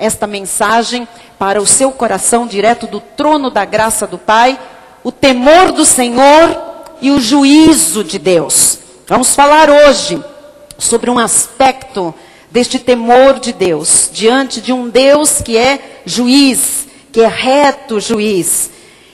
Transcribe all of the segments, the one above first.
esta mensagem para o seu coração, direto do trono da graça do Pai, o temor do Senhor e o juízo de Deus. Vamos falar hoje sobre um aspecto deste temor de Deus, diante de um Deus que é juiz, que é reto juiz,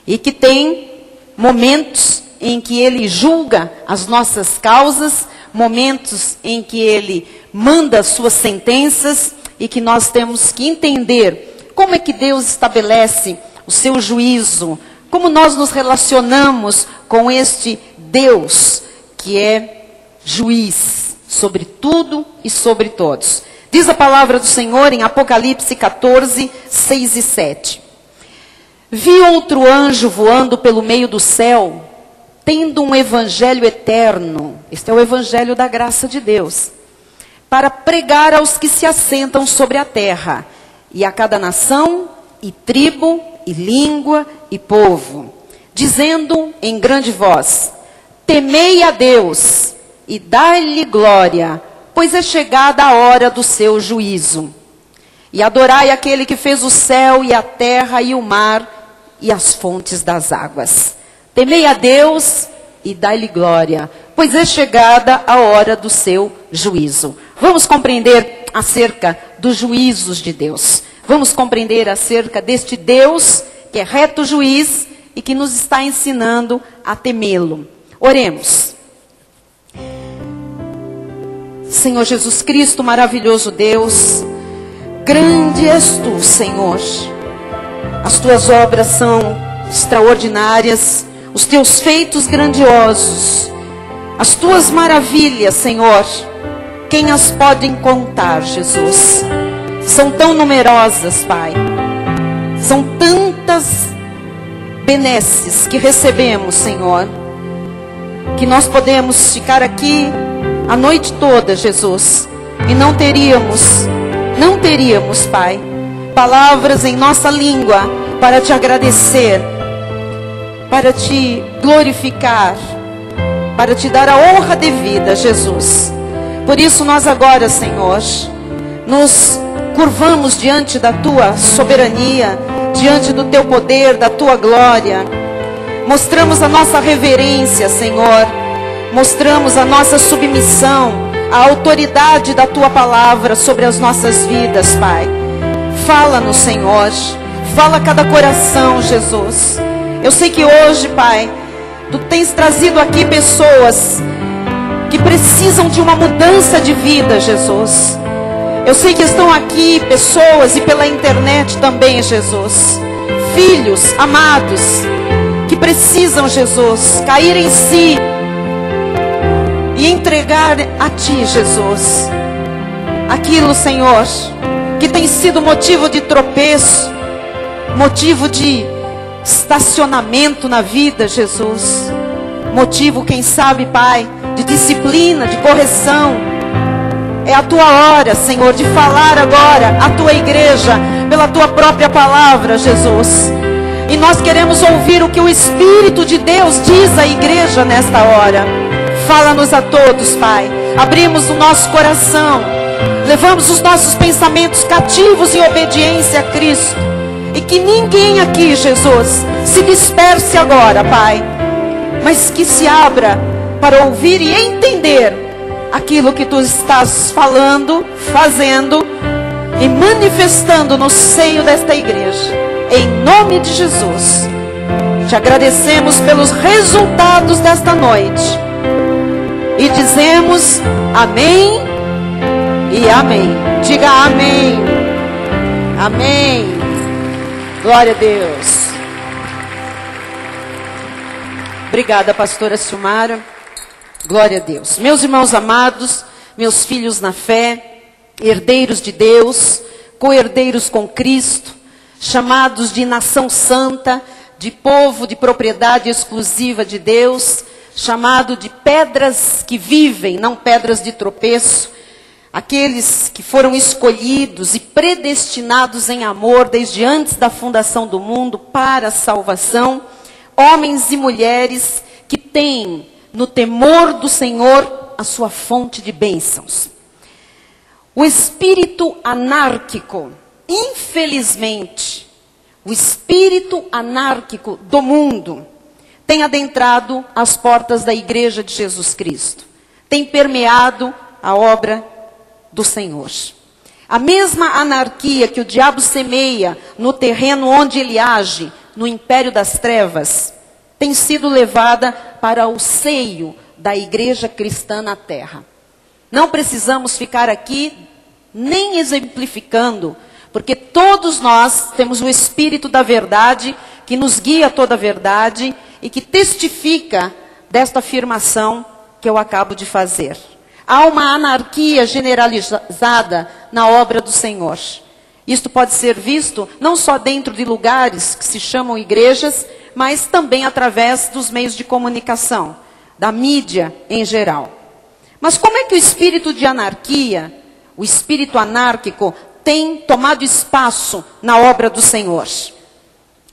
e que tem momentos em que Ele julga as nossas causas, momentos em que Ele manda suas sentenças, e que nós temos que entender como é que Deus estabelece o seu juízo, como nós nos relacionamos com este Deus que é juiz sobre tudo e sobre todos. Diz a palavra do Senhor em Apocalipse 14, 6 e 7. Vi outro anjo voando pelo meio do céu, tendo um evangelho eterno, este é o evangelho da graça de Deus, para pregar aos que se assentam sobre a terra, e a cada nação, e tribo, e língua, e povo, dizendo em grande voz: temei a Deus, e dai-lhe glória, pois é chegada a hora do seu juízo. E adorai aquele que fez o céu, e a terra, e o mar, e as fontes das águas. Temei a Deus, e dai-lhe glória, pois é chegada a hora do seu juízo. Vamos compreender acerca dos juízos de Deus. Vamos compreender acerca deste Deus que é reto juiz e que nos está ensinando a temê-lo. Oremos. Senhor Jesus Cristo, maravilhoso Deus, grande és tu, Senhor. As tuas obras são extraordinárias, os teus feitos grandiosos, as tuas maravilhas, Senhor, quem as pode contar, Jesus? São tão numerosas, Pai. São tantas benesses que recebemos, Senhor, que nós podemos ficar aqui a noite toda, Jesus, e não teríamos, Pai, palavras em nossa língua para te agradecer, para te glorificar, para te dar a honra devida, Jesus. Por isso nós agora, Senhor, nos curvamos diante da tua soberania, diante do teu poder, da tua glória. Mostramos a nossa reverência, Senhor. Mostramos a nossa submissão à autoridade da tua palavra sobre as nossas vidas, Pai. Fala-nos, Senhor. Fala a cada coração, Jesus. Eu sei que hoje, Pai, tu tens trazido aqui pessoas que precisam de uma mudança de vida, Jesus. Eu sei que estão aqui pessoas e pela internet também, Jesus. Filhos amados que precisam, Jesus, cair em si e entregar a ti, Jesus, aquilo, Senhor, que tem sido motivo de tropeço, motivo de estacionamento na vida, Jesus, motivo, quem sabe, Pai, de disciplina, de correção. É a tua hora, Senhor, de falar agora à tua igreja, pela tua própria palavra, Jesus. E nós queremos ouvir o que o Espírito de Deus diz à igreja nesta hora. Fala-nos a todos, Pai. Abrimos o nosso coração, levamos os nossos pensamentos cativos em obediência a Cristo. E que ninguém aqui, Jesus, se disperse agora, Pai, mas que se abra para ouvir e entender aquilo que tu estás falando, fazendo e manifestando no seio desta igreja. Em nome de Jesus, te agradecemos pelos resultados desta noite e dizemos amém e amém. Diga amém. Amém. Glória a Deus. Obrigada, pastora Silmara. Glória a Deus. Meus irmãos amados, meus filhos na fé, herdeiros de Deus, co-herdeiros com Cristo, chamados de nação santa, de povo de propriedade exclusiva de Deus, chamado de pedras que vivem, não pedras de tropeço, aqueles que foram escolhidos e predestinados em amor desde antes da fundação do mundo para a salvação, homens e mulheres que têm no temor do Senhor a sua fonte de bênçãos. O espírito anárquico, infelizmente, o espírito anárquico do mundo tem adentrado as portas da igreja de Jesus Cristo, tem permeado a obra do Senhor. A mesma anarquia que o diabo semeia no terreno onde ele age, no império das trevas, tem sido levada para o seio da igreja cristã na terra. Não precisamos ficar aqui nem exemplificando, porque todos nós temos o Espírito da verdade que nos guia a toda a verdade e que testifica desta afirmação que eu acabo de fazer. Há uma anarquia generalizada na obra do Senhor. Isto pode ser visto não só dentro de lugares que se chamam igrejas, mas também através dos meios de comunicação, da mídia em geral. Mas como é que o espírito de anarquia, o espírito anárquico, tem tomado espaço na obra do Senhor?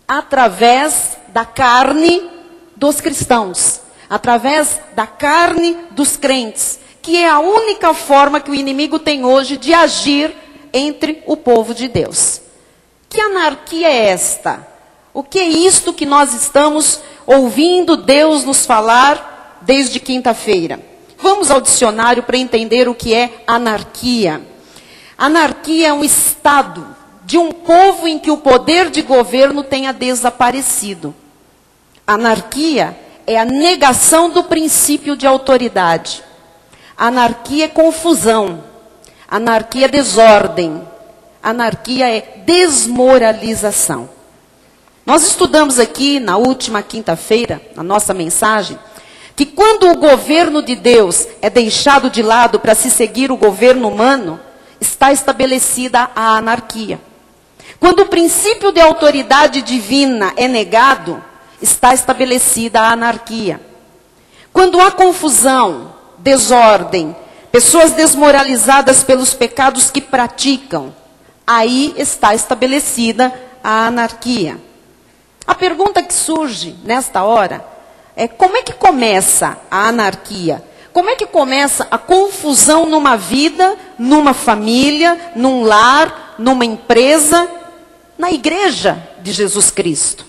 Através da carne dos cristãos, através da carne dos crentes, que é a única forma que o inimigo tem hoje de agir entre o povo de Deus. Que anarquia é esta? O que é isto que nós estamos ouvindo Deus nos falar desde quinta-feira? Vamos ao dicionário para entender o que é anarquia. Anarquia é um estado de um povo em que o poder de governo tenha desaparecido. Anarquia é a negação do princípio de autoridade. Anarquia é confusão. Anarquia é desordem. Anarquia é desmoralização. Nós estudamos aqui na última quinta-feira, na nossa mensagem, que quando o governo de Deus é deixado de lado para se seguir o governo humano, está estabelecida a anarquia. Quando o princípio de autoridade divina é negado, está estabelecida a anarquia. Quando há confusão, desordem, pessoas desmoralizadas pelos pecados que praticam, aí está estabelecida a anarquia. A pergunta que surge nesta hora é: como é que começa a anarquia? Como é que começa a confusão numa vida, numa família, num lar, numa empresa, na igreja de Jesus Cristo?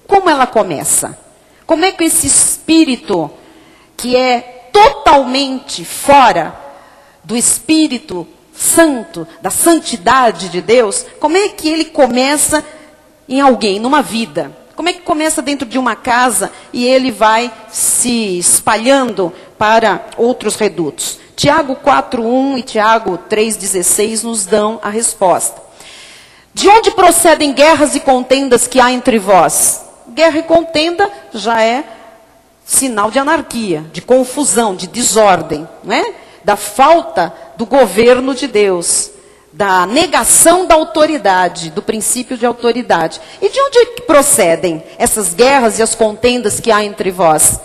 Como ela começa? Como é que esse espírito, que é totalmente fora do Espírito Santo, da santidade de Deus, como é que ele começa em alguém, numa vida? Como é que começa dentro de uma casa e ele vai se espalhando para outros redutos? Tiago 4:1 e Tiago 3:16 nos dão a resposta. De onde procedem guerras e contendas que há entre vós? Guerra e contenda já é sinal de anarquia, de confusão, de desordem, não é? Da falta do governo de Deus, da negação da autoridade, do princípio de autoridade. E de onde procedem essas guerras e as contendas que há entre vós?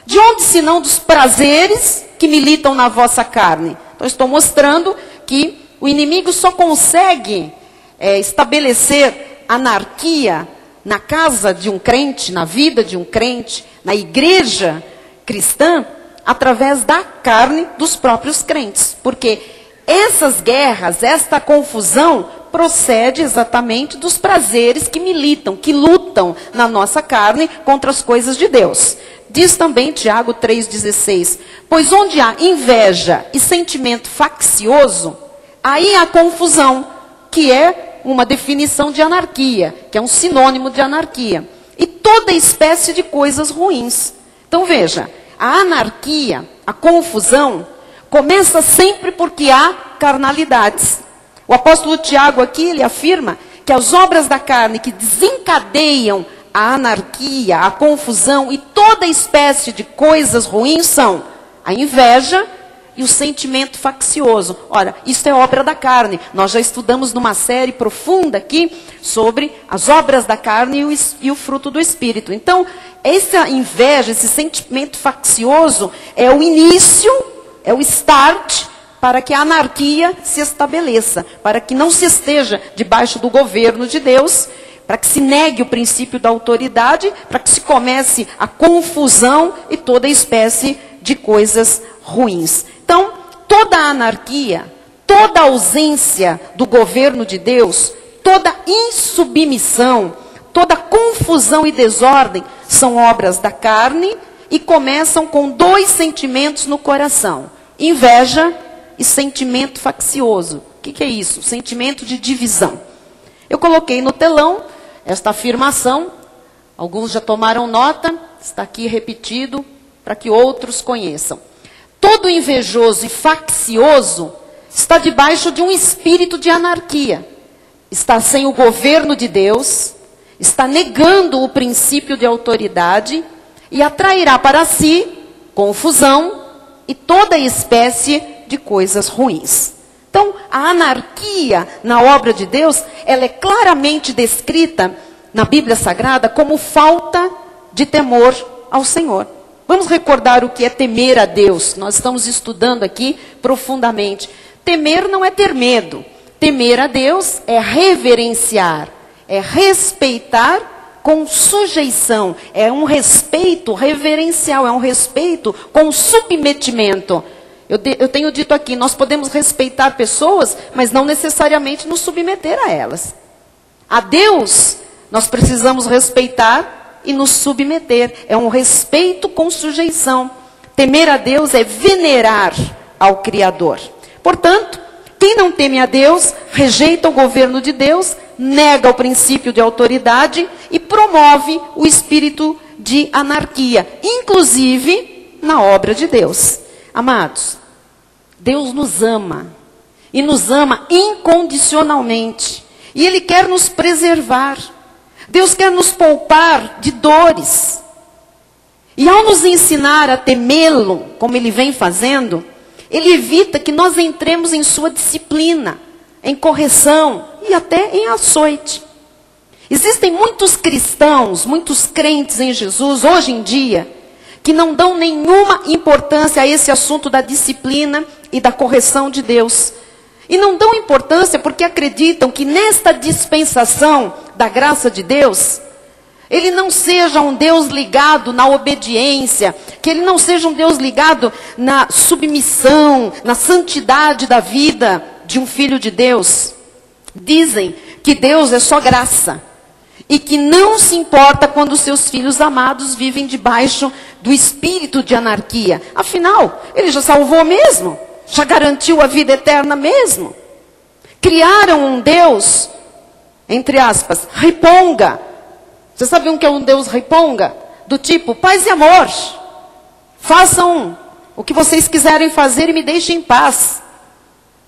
De onde, senão dos prazeres que militam na vossa carne? Então, estou mostrando que o inimigo só consegue estabelecer anarquia na casa de um crente, na vida de um crente, na igreja cristã, através da carne dos próprios crentes. Porque essas guerras, esta confusão, procede exatamente dos prazeres que militam, que lutam na nossa carne contra as coisas de Deus. Diz também Tiago 3,16, pois onde há inveja e sentimento faccioso, aí há confusão, que é uma definição de anarquia, que é um sinônimo de anarquia. E toda espécie de coisas ruins. Então veja, a anarquia, a confusão, começa sempre porque há carnalidades. O apóstolo Tiago aqui, ele afirma que as obras da carne que desencadeiam a anarquia, a confusão e toda espécie de coisas ruins são a inveja e o sentimento faccioso. Ora, isso é obra da carne. Nós já estudamos numa série profunda aqui sobre as obras da carne e o fruto do Espírito. Então, essa inveja, esse sentimento faccioso é o início, é o start para que a anarquia se estabeleça, para que não se esteja debaixo do governo de Deus, para que se negue o princípio da autoridade, para que se comece a confusão e toda espécie de coisas ruins. Então, toda a anarquia, toda a ausência do governo de Deus, toda insubmissão, toda confusão e desordem são obras da carne e começam com 2 sentimentos no coração: inveja e sentimento faccioso. O que é isso? Sentimento de divisão. Eu coloquei no telão esta afirmação, alguns já tomaram nota, está aqui repetido para que outros conheçam. Todo invejoso e faccioso está debaixo de um espírito de anarquia, está sem o governo de Deus, está negando o princípio de autoridade e atrairá para si confusão e toda espécie de coisas ruins. Então, a anarquia na obra de Deus, ela é claramente descrita na Bíblia Sagrada como falta de temor ao Senhor. Vamos recordar o que é temer a Deus. Nós estamos estudando aqui profundamente. Temer não é ter medo. Temer a Deus é reverenciar, é respeitar com sujeição. É um respeito reverencial, é um respeito com submetimento. Eu tenho dito aqui, nós podemos respeitar pessoas, mas não necessariamente nos submeter a elas. A Deus, nós precisamos respeitar e nos submeter. É um respeito com sujeição. Temer a Deus é venerar ao Criador. Portanto, quem não teme a Deus, rejeita o governo de Deus, nega o princípio de autoridade e promove o espírito de anarquia, inclusive na obra de Deus. Amados, Deus nos ama, e nos ama incondicionalmente, e Ele quer nos preservar. Deus quer nos poupar de dores. E ao nos ensinar a temê-lo, como Ele vem fazendo, Ele evita que nós entremos em sua disciplina, em correção e até em açoite. Existem muitos cristãos, muitos crentes em Jesus, hoje em dia, que não dão nenhuma importância a esse assunto da disciplina e da correção de Deus. E não dão importância porque acreditam que nesta dispensação da graça de Deus, Ele não seja um Deus ligado na obediência, que Ele não seja um Deus ligado na submissão, na santidade da vida de um filho de Deus. Dizem que Deus é só graça e que não se importa quando seus filhos amados vivem debaixo do espírito de anarquia. Afinal, Ele já salvou mesmo, já garantiu a vida eterna mesmo. Criaram um Deus, entre aspas, riponga. Você sabe o que é um Deus riponga? Do tipo, paz e amor. Façam o que vocês quiserem fazer e me deixem em paz.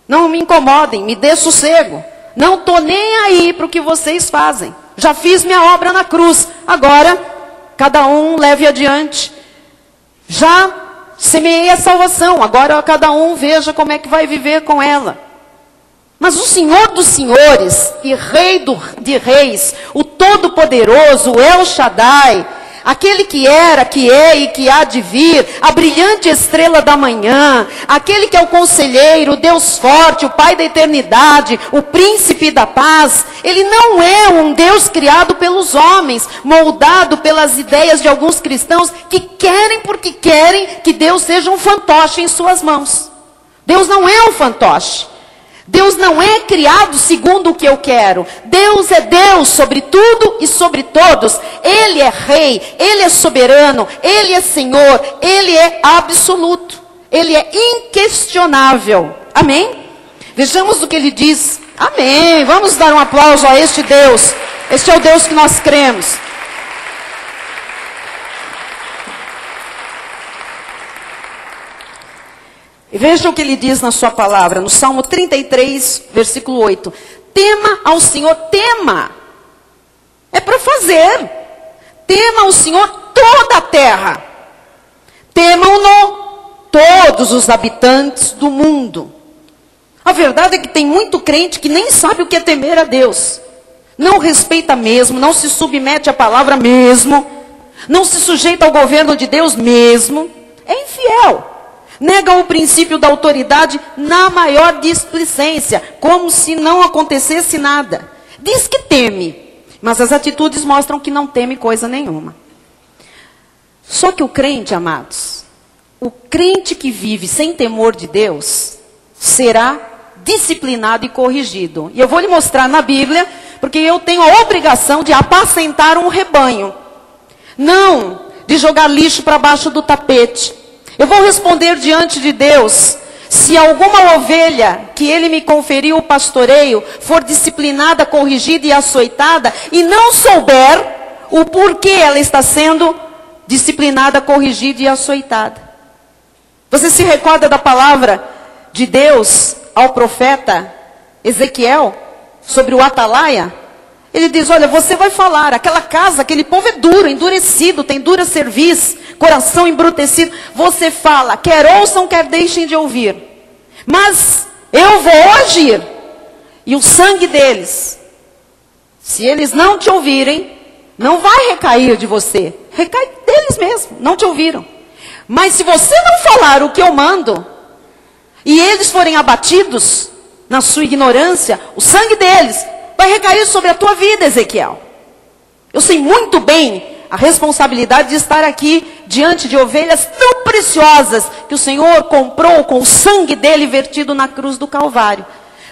Não me incomodem, me dê sossego. Não estou nem aí para o que vocês fazem. Já fiz minha obra na cruz. Agora, cada um leve adiante. Já semeei a salvação. Agora cada um veja como é que vai viver com ela. Mas o Senhor dos senhores e Rei de reis, o Todo-Poderoso, o El Shaddai, aquele que era, que é e que há de vir, a brilhante estrela da manhã, aquele que é o conselheiro, o Deus forte, o Pai da eternidade, o príncipe da paz, Ele não é um Deus criado pelos homens, moldado pelas ideias de alguns cristãos que querem porque querem que Deus seja um fantoche em suas mãos. Deus não é um fantoche. Deus não é criado segundo o que eu quero. Deus é Deus sobre tudo e sobre todos. Ele é rei, Ele é soberano, Ele é Senhor, Ele é absoluto. Ele é inquestionável. Amém? Vejamos o que Ele diz. Amém. Vamos dar um aplauso a este Deus. Este é o Deus que nós cremos. E veja o que Ele diz na sua palavra, no Salmo 33, versículo 8. Tema ao Senhor, tema. É para fazer. Tema ao Senhor toda a terra. Temam-no todos os habitantes do mundo. A verdade é que tem muito crente que nem sabe o que é temer a Deus. Não respeita mesmo, não se submete à palavra mesmo. Não se sujeita ao governo de Deus mesmo. É infiel. Nega o princípio da autoridade na maior displicência, como se não acontecesse nada. Diz que teme, mas as atitudes mostram que não teme coisa nenhuma. Só que o crente, amados, o crente que vive sem temor de Deus, será disciplinado e corrigido. E eu vou lhe mostrar na Bíblia porque eu tenho a obrigação de apacentar um rebanho, não de jogar lixo para baixo do tapete. Eu vou responder diante de Deus se alguma ovelha que Ele me conferiu o pastoreio for disciplinada, corrigida e açoitada e não souber o porquê ela está sendo disciplinada, corrigida e açoitada. Você se recorda da palavra de Deus ao profeta Ezequiel sobre o atalaia? Ele diz, olha, você vai falar, aquela casa, aquele povo é duro, endurecido, tem dura cerviz, coração embrutecido. Você fala, quer ouçam, quer deixem de ouvir. Mas eu vou agir. E o sangue deles, se eles não te ouvirem, não vai recair de você. Recai deles mesmo, não te ouviram. Mas se você não falar o que eu mando, e eles forem abatidos na sua ignorância, o sangue deles vai recair sobre a tua vida, Ezequiel. Eu sei muito bem a responsabilidade de estar aqui diante de ovelhas tão preciosas que o Senhor comprou com o sangue dele vertido na cruz do Calvário.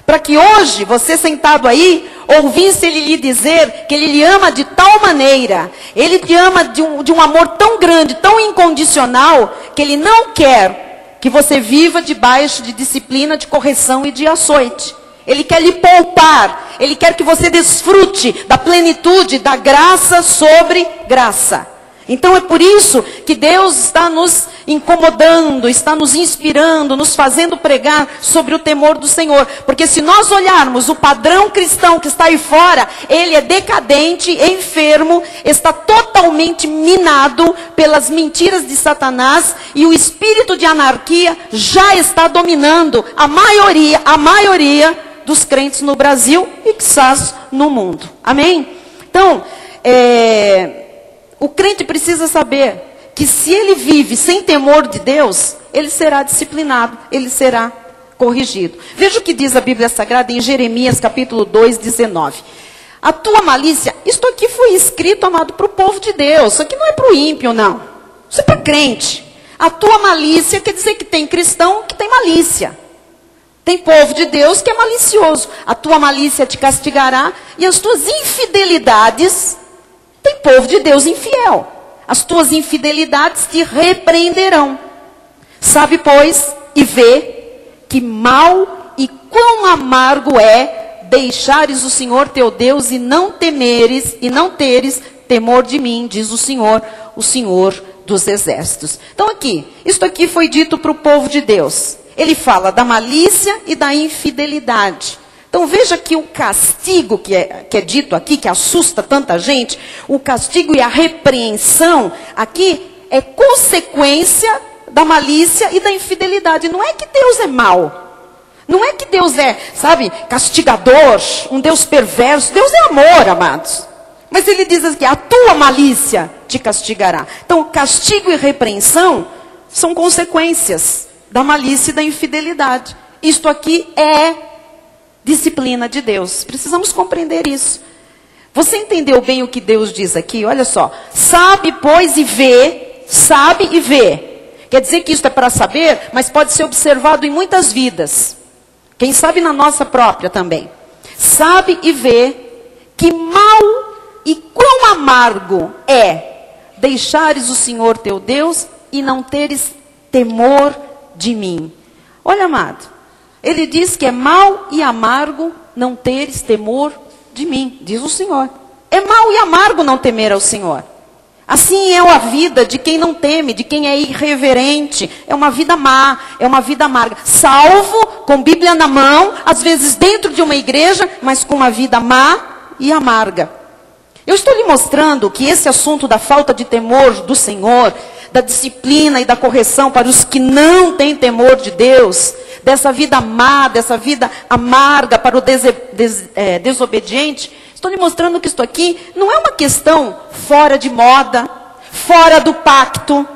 Para que hoje, você sentado aí, ouvisse ele lhe dizer que ele lhe ama de tal maneira, ele te ama de um amor tão grande, tão incondicional, que ele não quer que você viva debaixo de disciplina, de correção e de açoite. Ele quer lhe poupar, ele quer que você desfrute da plenitude, da graça sobre graça. Então é por isso que Deus está nos incomodando, está nos inspirando, nos fazendo pregar sobre o temor do Senhor. Porque se nós olharmos o padrão cristão que está aí fora, ele é decadente, enfermo, está totalmente minado pelas mentiras de Satanás e o espírito de anarquia já está dominando a maioria dos crentes no Brasil e quizás no mundo. Amém? Então, o crente precisa saber que se ele vive sem temor de Deus, ele será disciplinado, ele será corrigido. Veja o que diz a Bíblia Sagrada em Jeremias capítulo 2, 19. A tua malícia, isto aqui foi escrito, amado, para o povo de Deus. Isso aqui não é para o ímpio, não. Isso é para crente. A tua malícia quer dizer que tem cristão que tem malícia. Tem povo de Deus que é malicioso. A tua malícia te castigará e as tuas infidelidades... Tem povo de Deus infiel. As tuas infidelidades te repreenderão. Sabe, pois, e vê que mal e quão amargo é deixares o Senhor teu Deus e não temeres e não teres temor de mim, diz o Senhor dos exércitos. Então aqui, isto aqui foi dito para o povo de Deus. Ele fala da malícia e da infidelidade. Então veja que o castigo que é dito aqui, que assusta tanta gente, o castigo e a repreensão aqui é consequência da malícia e da infidelidade. Não é que Deus é mau. Não é que Deus é, sabe, castigador, um Deus perverso. Deus é amor, amados. Mas ele diz aqui, a tua malícia te castigará. Então castigo e repreensão são consequências da malícia e da infidelidade. Isto aqui é disciplina de Deus. Precisamos compreender isso. Você entendeu bem o que Deus diz aqui? Olha só. Sabe, pois, e vê. Sabe e vê. Quer dizer que isso é para saber, mas pode ser observado em muitas vidas. Quem sabe na nossa própria também. Sabe e vê que mal e quão amargo é deixares o Senhor teu Deus e não teres temor de mim. Olha, amado. Ele diz que é mal e amargo não teres temor de mim, diz o Senhor. É mal e amargo não temer ao Senhor. Assim é a vida de quem não teme, de quem é irreverente. É uma vida má, é uma vida amarga. Salvo, com Bíblia na mão, às vezes dentro de uma igreja, mas com uma vida má e amarga. Eu estou lhe mostrando que esse assunto da falta de temor do Senhor, da disciplina e da correção para os que não têm temor de Deus, dessa vida má, dessa vida amarga para o desobediente, estou lhe mostrando que isto aqui não é uma questão fora de moda, fora do pacto,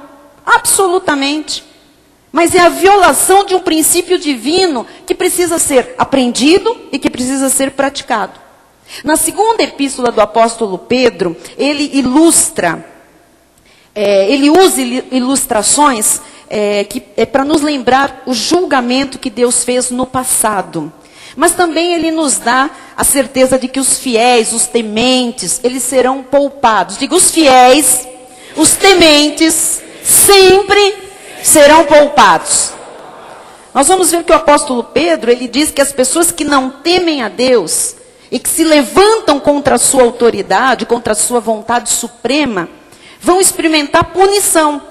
absolutamente. Mas é a violação de um princípio divino que precisa ser aprendido e que precisa ser praticado. Na segunda epístola do apóstolo Pedro, ele ilustra, ele usa ilustrações que é para nos lembrar o julgamento que Deus fez no passado. Mas também ele nos dá a certeza de que os fiéis, os tementes, eles serão poupados. Digo, os fiéis, os tementes, sempre serão poupados. Nós vamos ver que o apóstolo Pedro, ele diz que as pessoas que não temem a Deus e que se levantam contra a sua autoridade, contra a sua vontade suprema, vão experimentar punição.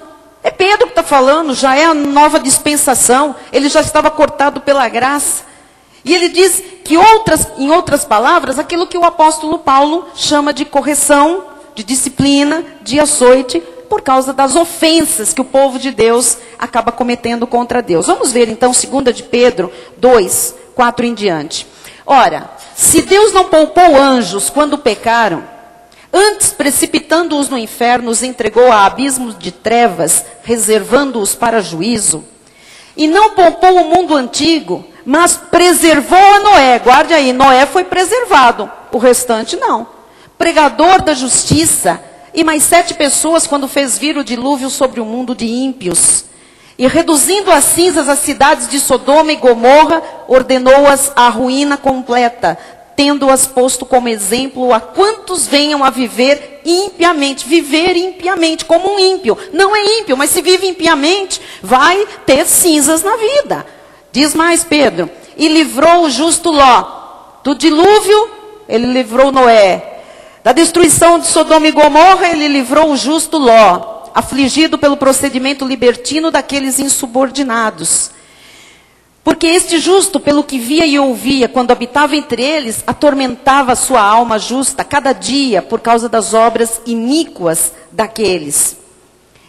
É Pedro que está falando, já é a nova dispensação, ele já estava cortado pela graça. E ele diz que em outras palavras, aquilo que o apóstolo Paulo chama de correção, de disciplina, de açoite, por causa das ofensas que o povo de Deus acaba cometendo contra Deus. Vamos ver então 2 de Pedro 2, 4 em diante. Ora, se Deus não poupou anjos quando pecaram, antes precipitando-os no inferno, os entregou a abismos de trevas, reservando-os para juízo, e não poupou o mundo antigo, mas preservou a Noé. Guarde aí, Noé foi preservado, o restante não. Pregador da justiça, e mais 7 pessoas quando fez vir o dilúvio sobre o mundo de ímpios. E reduzindo a cinzas as cidades de Sodoma e Gomorra, ordenou-as à ruína completa, tendo-as posto como exemplo a quantos venham a viver impiamente. Viver impiamente, como um ímpio. Não é ímpio, mas se vive impiamente, vai ter cinzas na vida. Diz mais Pedro, e livrou o justo Ló. Do dilúvio, ele livrou Noé. Da destruição de Sodoma e Gomorra, ele livrou o justo Ló, afligido pelo procedimento libertino daqueles insubordinados. Porque este justo, pelo que via e ouvia, quando habitava entre eles, atormentava a sua alma justa cada dia por causa das obras iníquas daqueles.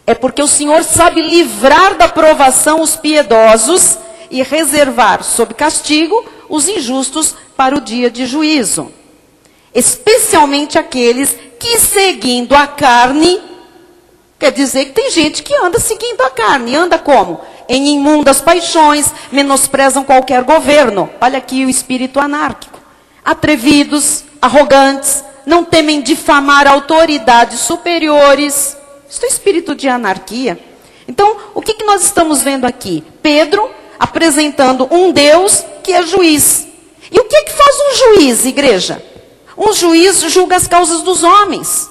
É porque o Senhor sabe livrar da provação os piedosos e reservar sob castigo os injustos para o dia de juízo. Especialmente aqueles que, seguindo a carne, quer dizer que tem gente que anda seguindo a carne. Anda como? Em imundas paixões, menosprezam qualquer governo. Olha aqui o espírito anárquico. Atrevidos, arrogantes, não temem difamar autoridades superiores. Isso é espírito de anarquia. Então, o que nós estamos vendo aqui? Pedro apresentando um Deus que é juiz. E o que faz um juiz, igreja? Um juiz julga as causas dos homens.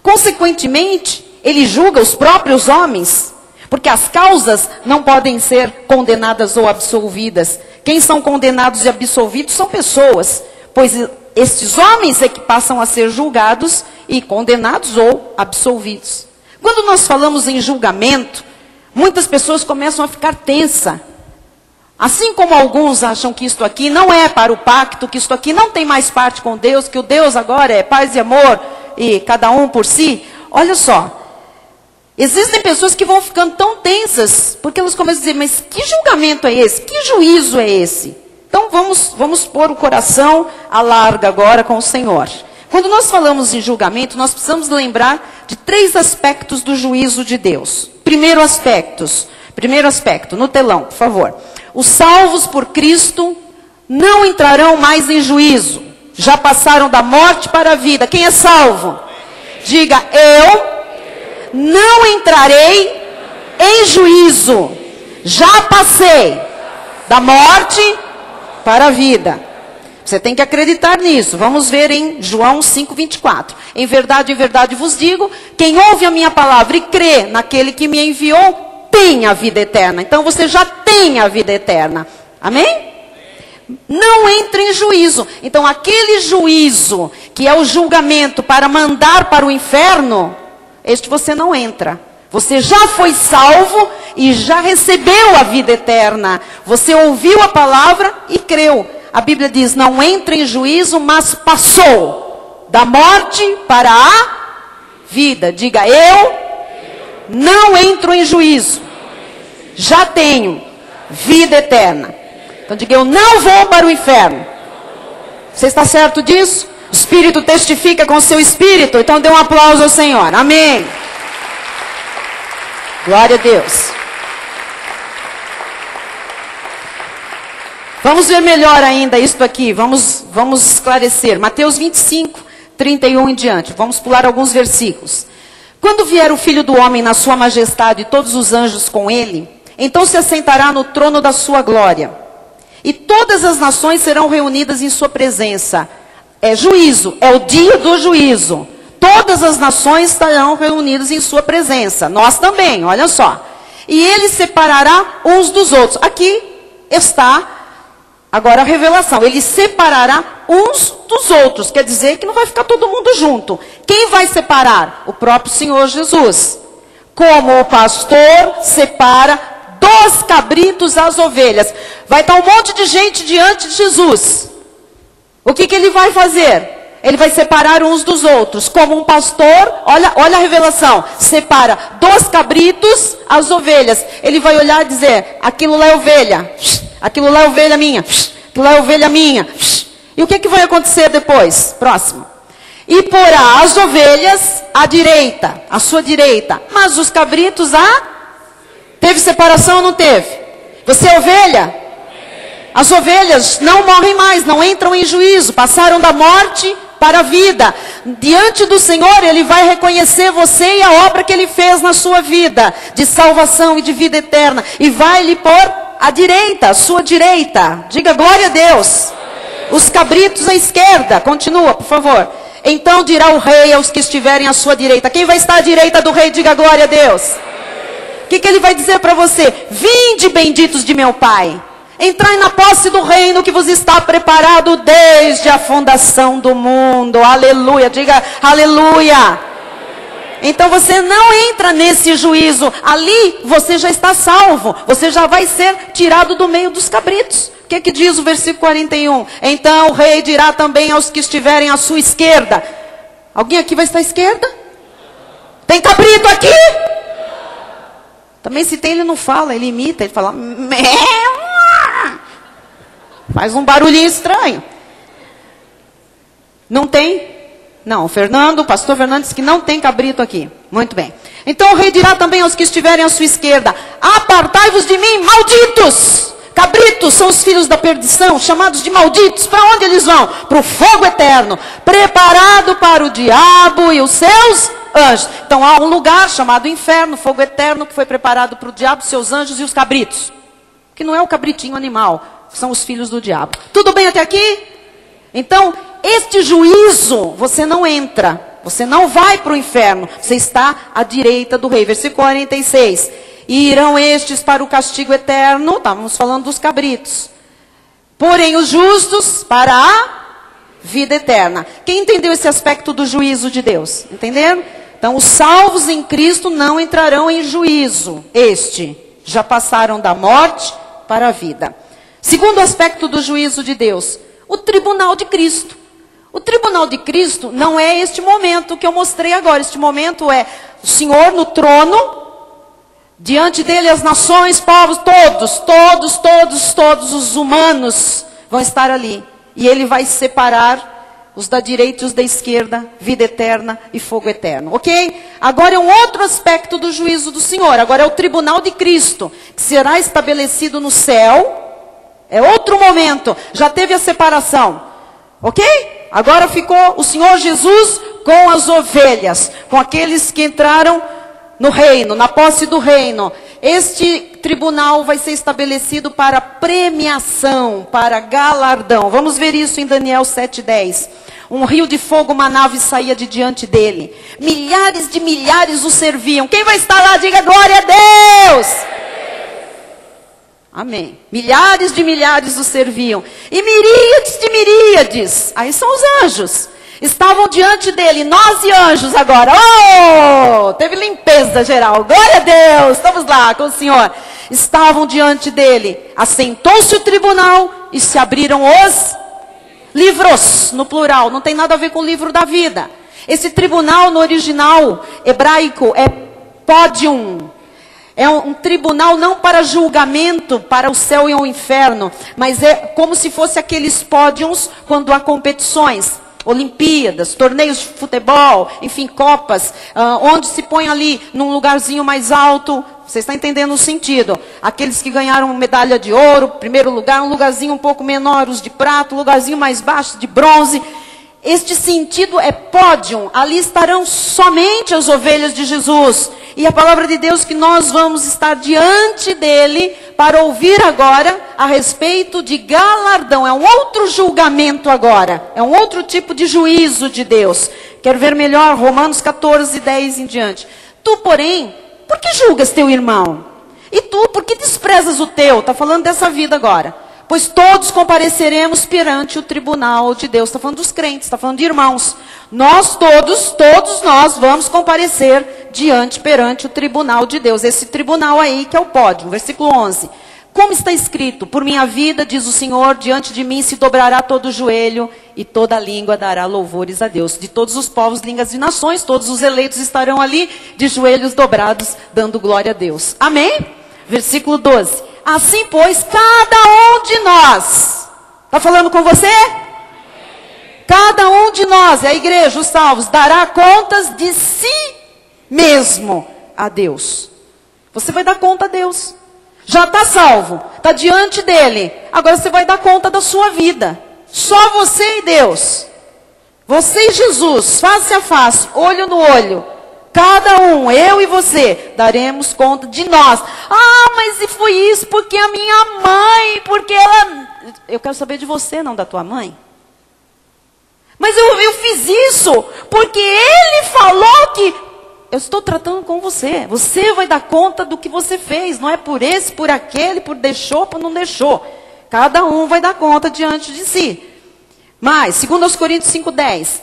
Consequentemente, ele julga os próprios homens. Porque as causas não podem ser condenadas ou absolvidas. Quem são condenados e absolvidos são pessoas. Pois estes homens é que passam a ser julgados e condenados ou absolvidos. Quando nós falamos em julgamento, muitas pessoas começam a ficar tensas. Assim como alguns acham que isto aqui não é para o pacto, que isto aqui não tem mais parte com Deus, que o Deus agora é paz e amor e cada um por si. Olha só, existem pessoas que vão ficando tão tensas, porque elas começam a dizer, mas que julgamento é esse? Que juízo é esse? Então vamos pôr o coração à larga agora com o Senhor. Quando nós falamos em julgamento, nós precisamos lembrar de 3 aspectos do juízo de Deus. Primeiro aspecto, no telão, por favor. Os salvos por Cristo não entrarão mais em juízo. Já passaram da morte para a vida. Quem é salvo? Diga, eu não entrarei em juízo. Já passei da morte para a vida. Você tem que acreditar nisso. Vamos ver em João 5:24. Em verdade vos digo, quem ouve a minha palavra e crê naquele que me enviou, tem a vida eterna. Então você já tem a vida eterna. Amém? Não entre em juízo. Então aquele juízo que é o julgamento para mandar para o inferno, este você não entra. Você já foi salvo e já recebeu a vida eterna. Você ouviu a palavra e creu. A Bíblia diz, não entra em juízo, mas passou da morte para a vida. Diga, eu não entro em juízo. Já tenho vida eterna. Então diga, eu não vou para o inferno. Você está certo disso? O Espírito testifica com o seu Espírito. Então dê um aplauso ao Senhor. Amém. Glória a Deus. Vamos ver melhor ainda isto aqui. Vamos esclarecer. Mateus 25, 31 em diante. Vamos pular alguns versículos. Quando vier o Filho do Homem na sua majestade e todos os anjos com ele, então se assentará no trono da sua glória. E todas as nações serão reunidas em sua presença. É juízo, é o dia do juízo. Todas as nações estarão reunidas em sua presença. Nós também, olha só. E ele separará uns dos outros. Aqui está agora a revelação. Ele separará uns dos outros. Quer dizer que não vai ficar todo mundo junto. Quem vai separar? O próprio Senhor Jesus. Como o pastor separa dos cabritos as ovelhas. Vai estar um monte de gente diante de Jesus. O que ele vai fazer? Ele vai separar uns dos outros. Como um pastor, olha a revelação. Separa dos cabritos as ovelhas. Ele vai olhar e dizer, aquilo lá é ovelha. Aquilo lá é ovelha minha. Aquilo lá é ovelha minha. E o que vai acontecer depois? Próximo. E porá as ovelhas à direita, à sua direita. Mas os cabritos Teve separação ou não teve? Você é ovelha? As ovelhas não morrem mais, não entram em juízo. Passaram da morte para a vida. Diante do Senhor, Ele vai reconhecer você e a obra que Ele fez na sua vida. De salvação e de vida eterna. E vai lhe pôr à direita, à sua direita. Diga glória a Deus. Os cabritos à esquerda. Continua, por favor. Então dirá o rei aos que estiverem à sua direita. Quem vai estar à direita do rei, diga glória a Deus. O que ele vai dizer para você? Vinde, benditos de meu Pai. Entrai na posse do reino que vos está preparado desde a fundação do mundo. Aleluia, diga aleluia. Então você não entra nesse juízo. Ali você já está salvo. Você já vai ser tirado do meio dos cabritos. O que diz o versículo 41? Então o rei dirá também aos que estiverem à sua esquerda. Alguém aqui vai estar à esquerda? Tem cabrito aqui? Também se tem, ele não fala, ele imita, ele fala... Faz um barulhinho estranho. Não tem? Não, o pastor Fernando disse que não tem cabrito aqui. Muito bem. Então o rei dirá também aos que estiverem à sua esquerda: apartai-vos de mim, malditos! Cabritos são os filhos da perdição, chamados de malditos. Para onde eles vão? Para o fogo eterno, preparado para o diabo e os seus anjos. Então há um lugar chamado inferno, fogo eterno, que foi preparado para o diabo, seus anjos e os cabritos. Que não é o cabritinho animal, são os filhos do diabo. Tudo bem até aqui? Então, este juízo, você não entra. Você não vai para o inferno. Você está à direita do rei. Versículo 46. E irão estes para o castigo eterno. Estávamos falando dos cabritos. Porém, os justos para a vida eterna. Quem entendeu esse aspecto do juízo de Deus? Entenderam? Então, os salvos em Cristo não entrarão em juízo. Já passaram da morte para a vida. Segundo aspecto do juízo de Deus, o tribunal de Cristo. O tribunal de Cristo não é este momento que eu mostrei agora. Este momento é o Senhor no trono, diante dele as nações, povos, todos os humanos vão estar ali. E ele vai separar os da direita e os da esquerda, vida eterna e fogo eterno. Ok? Agora é um outro aspecto do juízo do Senhor. Agora é o tribunal de Cristo, que será estabelecido no céu. É outro momento. Já teve a separação. Ok? Agora ficou o Senhor Jesus com as ovelhas. Com aqueles que entraram no reino, na posse do reino. Este tribunal vai ser estabelecido para premiação, para galardão. Vamos ver isso em Daniel 7:10. Um rio de fogo, uma nave saía de diante dele. Milhares de milhares o serviam. Quem vai estar lá? Diga glória a Deus! Amém. Milhares de milhares o serviam. E miríades de miríades. Aí são os anjos. Estavam diante dele. Nós e anjos agora. Oh! Teve limpeza geral. Glória a Deus. Estamos lá com o Senhor. Estavam diante dele. Assentou-se o tribunal e se abriram os livros. No plural. Não tem nada a ver com o livro da vida. Esse tribunal no original hebraico é pódium. É um tribunal não para julgamento, para o céu e o inferno, mas é como se fosse aqueles pódios quando há competições, Olimpíadas, torneios de futebol, enfim, copas, onde se põe ali num lugarzinho mais alto. Você está entendendo o sentido? Aqueles que ganharam medalha de ouro, primeiro lugar, um lugarzinho um pouco menor, os de prata, um lugarzinho mais baixo, de bronze. Este sentido é pódio. Ali estarão somente as ovelhas de Jesus. E a palavra de Deus que nós vamos estar diante dele para ouvir agora a respeito de galardão. É um outro julgamento agora. É um outro tipo de juízo de Deus. Quero ver melhor Romanos 14, 10 em diante. Tu, porém, por que julgas teu irmão? E tu, por que desprezas o teu? Está falando dessa vida agora. Pois todos compareceremos perante o tribunal de Deus. Está falando dos crentes, está falando de irmãos. Nós todos nós vamos comparecer perante o tribunal de Deus. Esse tribunal aí que é o pódio, versículo 11. Como está escrito, por minha vida, diz o Senhor, diante de mim se dobrará todo o joelho e toda língua dará louvores a Deus. De todos os povos, línguas e nações, todos os eleitos estarão ali de joelhos dobrados, dando glória a Deus. Amém? Versículo 12. Assim, pois, cada um de nós, está falando com você? Cada um de nós, a igreja, os salvos, dará contas de si mesmo a Deus. Você vai dar conta a Deus. Já está salvo, está diante dele. Agora você vai dar conta da sua vida. Só você e Deus. Você e Jesus, face a face, olho no olho. Cada um, eu e você, daremos conta de nós. Ah, mas e foi isso porque a minha mãe, porque ela... Eu quero saber de você, não da tua mãe. Mas eu fiz isso porque ele falou que... Eu estou tratando com você. Você vai dar conta do que você fez. Não é por esse, por aquele, por deixou, por não deixou. Cada um vai dar conta diante de si. Mas, segundo aos Coríntios 5:10...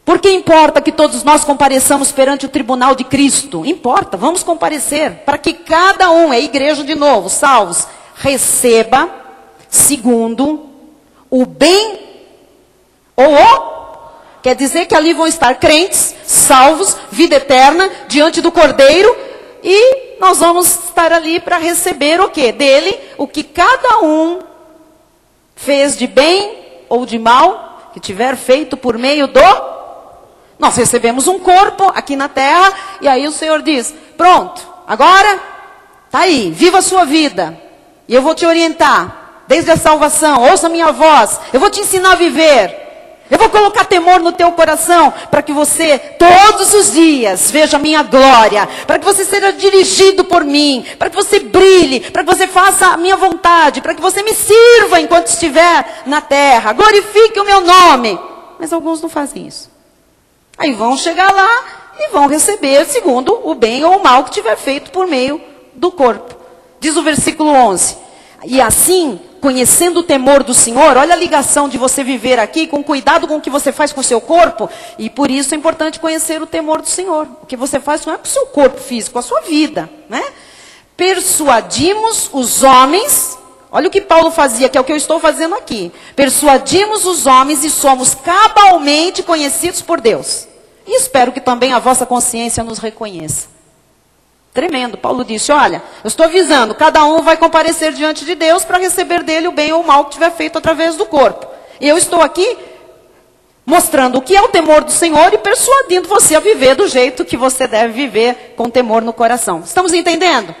Porque importa que todos nós compareçamos perante o tribunal de Cristo? Importa, vamos comparecer. Para que cada um, é a igreja de novo, salvos, receba, segundo, o bem ou o... Quer dizer que ali vão estar crentes, salvos, vida eterna, diante do Cordeiro. E nós vamos estar ali para receber o quê? Dele, o que cada um fez de bem ou de mal, que tiver feito por meio do... Nós recebemos um corpo aqui na terra, e aí o Senhor diz, pronto, agora, tá aí, viva a sua vida. E eu vou te orientar, desde a salvação, ouça a minha voz, eu vou te ensinar a viver. Eu vou colocar temor no teu coração, para que você, todos os dias, veja a minha glória. Para que você seja dirigido por mim, para que você brilhe, para que você faça a minha vontade, para que você me sirva enquanto estiver na terra. Glorifique o meu nome. Mas alguns não fazem isso. Aí vão chegar lá e vão receber segundo o bem ou o mal que tiver feito por meio do corpo. Diz o versículo 11. E assim, conhecendo o temor do Senhor, olha a ligação de você viver aqui com cuidado com o que você faz com o seu corpo. E por isso é importante conhecer o temor do Senhor. O que você faz não é com o seu corpo físico, com a sua vida, né? Persuadimos os homens... Olha o que Paulo fazia, que é o que eu estou fazendo aqui. Persuadimos os homens e somos cabalmente conhecidos por Deus. E espero que também a vossa consciência nos reconheça. Tremendo. Paulo disse, olha, eu estou avisando, cada um vai comparecer diante de Deus para receber dele o bem ou o mal que tiver feito através do corpo. E eu estou aqui mostrando o que é o temor do Senhor e persuadindo você a viver do jeito que você deve viver, com temor no coração. Estamos entendendo?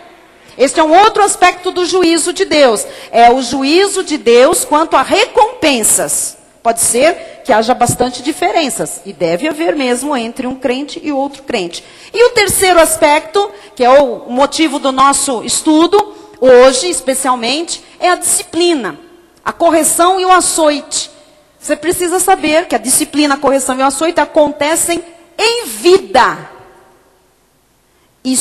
Este é um outro aspecto do juízo de Deus. É o juízo de Deus quanto a recompensas. Pode ser que haja bastante diferenças. E deve haver mesmo entre um crente e outro crente. E o terceiro aspecto, que é o motivo do nosso estudo, hoje especialmente, é a disciplina. A correção e o açoite. Você precisa saber que a disciplina, a correção e o açoite acontecem em vida. E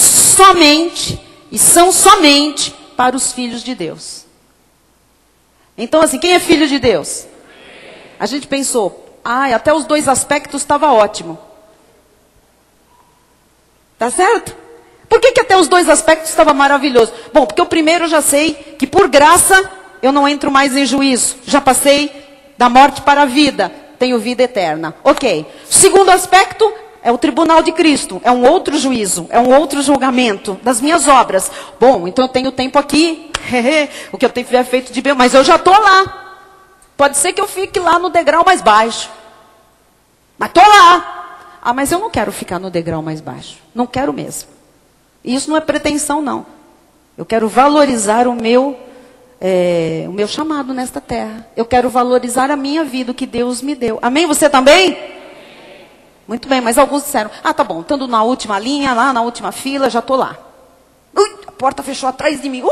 são somente para os filhos de Deus. Então, assim, quem é filho de Deus? A gente pensou, até os dois aspectos estava ótimo. Tá certo? Por que até os dois aspectos estava maravilhoso? Bom, porque o primeiro eu já sei que por graça eu não entro mais em juízo. Já passei da morte para a vida. Tenho vida eterna. Ok. O segundo aspecto é o tribunal de Cristo. É um outro juízo. É um outro julgamento das minhas obras. Bom, então eu tenho tempo aqui. O que eu tiver feito de bem. Mas eu já estou lá. Pode ser que eu fique lá no degrau mais baixo. Mas estou lá. Mas eu não quero ficar no degrau mais baixo. Não quero mesmo. Isso não é pretensão, não. Eu quero valorizar o meu chamado nesta terra. Eu quero valorizar a minha vida, o que Deus me deu. Amém? Você também? Muito bem, mas alguns disseram, tá bom, estando na última linha, lá na última fila, já estou lá. Ui, a porta fechou atrás de mim.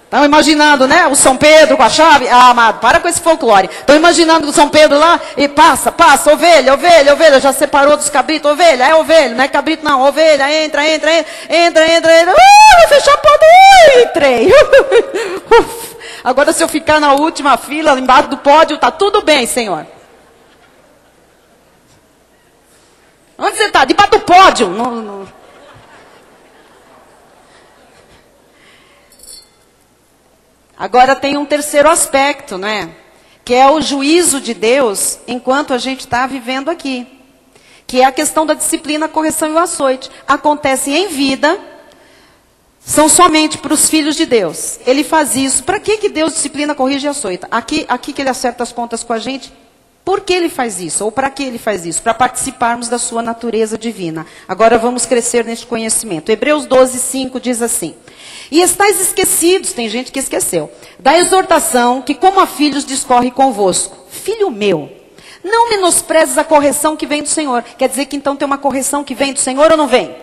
Estão imaginando, né? O São Pedro com a chave. Amado, para com esse folclore. Estão imaginando o São Pedro lá e passa, ovelha, ovelha, ovelha. Já separou dos cabritos, ovelha, é ovelha, não é cabrito não, ovelha, entra. Vou fechar a porta, entrei. Agora se eu ficar na última fila, embaixo do pódio, tá tudo bem, Senhor. Onde você está? Debaixo do pódio. Não. Agora tem um terceiro aspecto, não é? Que é o juízo de Deus enquanto a gente está vivendo aqui. Que é a questão da disciplina, a correção e o açoite. Acontece em vida, são somente para os filhos de Deus. Ele faz isso. Para que Deus disciplina, corrige e açoita? Aqui que ele acerta as contas com a gente. Por que ele faz isso? Ou para que ele faz isso? Para participarmos da sua natureza divina. Agora vamos crescer neste conhecimento. Hebreus 12, 5 diz assim. E estáis esquecidos, tem gente que esqueceu, da exortação que como a filhos discorre convosco. Filho meu, não menosprezes a correção que vem do Senhor. Quer dizer que então tem uma correção que vem do Senhor ou não vem?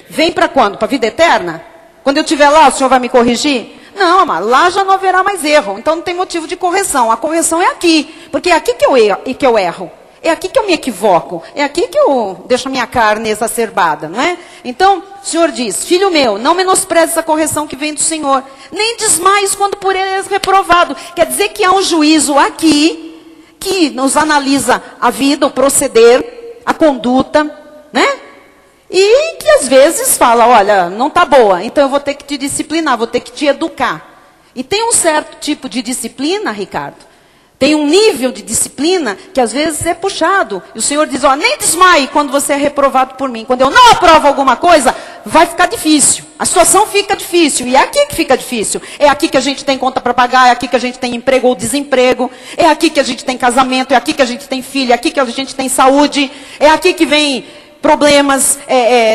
Vem para quando? Para a vida eterna? Quando eu estiver lá, o Senhor vai me corrigir? Não, amado, lá já não haverá mais erro. Então não tem motivo de correção. A correção é aqui. Porque é aqui que eu erro. É aqui que eu me equivoco. É aqui que eu deixo a minha carne exacerbada, não é? Então, o Senhor diz, filho meu, não menosprezes a correção que vem do Senhor. Nem desmaies quando por ele és reprovado. Quer dizer que há um juízo aqui, que nos analisa a vida, o proceder, a conduta, né? E que às vezes fala, olha, não está boa, então eu vou ter que te disciplinar, vou ter que te educar. E tem um certo tipo de disciplina, Ricardo, tem um nível de disciplina que às vezes é puxado. E o Senhor diz, nem desmaie quando você é reprovado por mim. Quando eu não aprovo alguma coisa, vai ficar difícil. A situação fica difícil. E é aqui que fica difícil. É aqui que a gente tem conta para pagar, é aqui que a gente tem emprego ou desemprego. É aqui que a gente tem casamento, é aqui que a gente tem filho, é aqui que a gente tem saúde. É aqui que vem problemas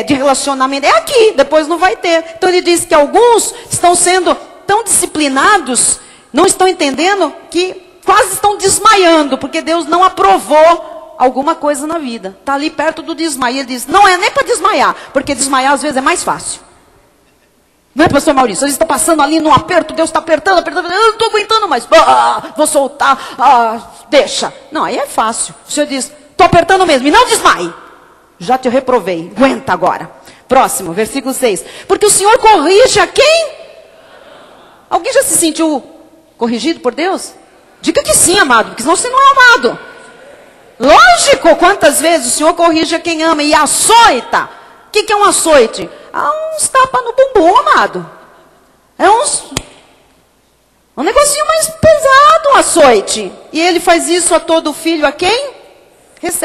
de relacionamento. É aqui, depois não vai ter. Então ele diz que alguns estão sendo tão disciplinados, não estão entendendo que quase estão desmaiando, porque Deus não aprovou alguma coisa na vida. Está ali perto do desmaio. Ele diz, não é nem para desmaiar, porque desmaiar às vezes é mais fácil. Não é, pastor Maurício? Eles estão passando ali num aperto, Deus está apertando, eu não estou aguentando mais. Vou soltar, deixa. Não, aí é fácil. O Senhor diz, estou apertando mesmo, e não desmaie. Já te reprovei, aguenta agora. Próximo, versículo 6. Porque o Senhor corrige a quem? Alguém já se sentiu corrigido por Deus? Diga que sim, amado, porque senão você não é amado. Lógico, quantas vezes o Senhor corrige a quem ama e açoita. O que é um açoite? Uns tapas no bumbum, amado. É um negocinho mais pesado, um açoite. E ele faz isso a todo filho, a quem?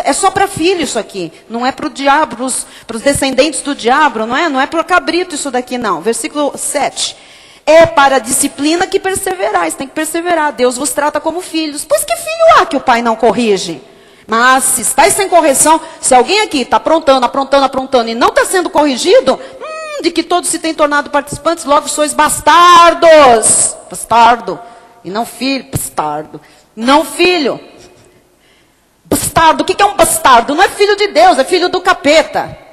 É só para filho isso aqui. Não é para o diabo, para os descendentes do diabo, não é? Não é para o cabrito isso daqui, não. Versículo 7. É para a disciplina que perseverais. Tem que perseverar. Deus vos trata como filhos. Pois que filho há que o pai não corrige? Mas se estáis sem correção, se alguém aqui está aprontando e não está sendo corrigido, de que todos se têm tornado participantes, logo sois bastardos. Bastardo. E não filho. Bastardo. Não filho. Bastardo. O que é um bastardo? Não é filho de Deus, é filho do capeta.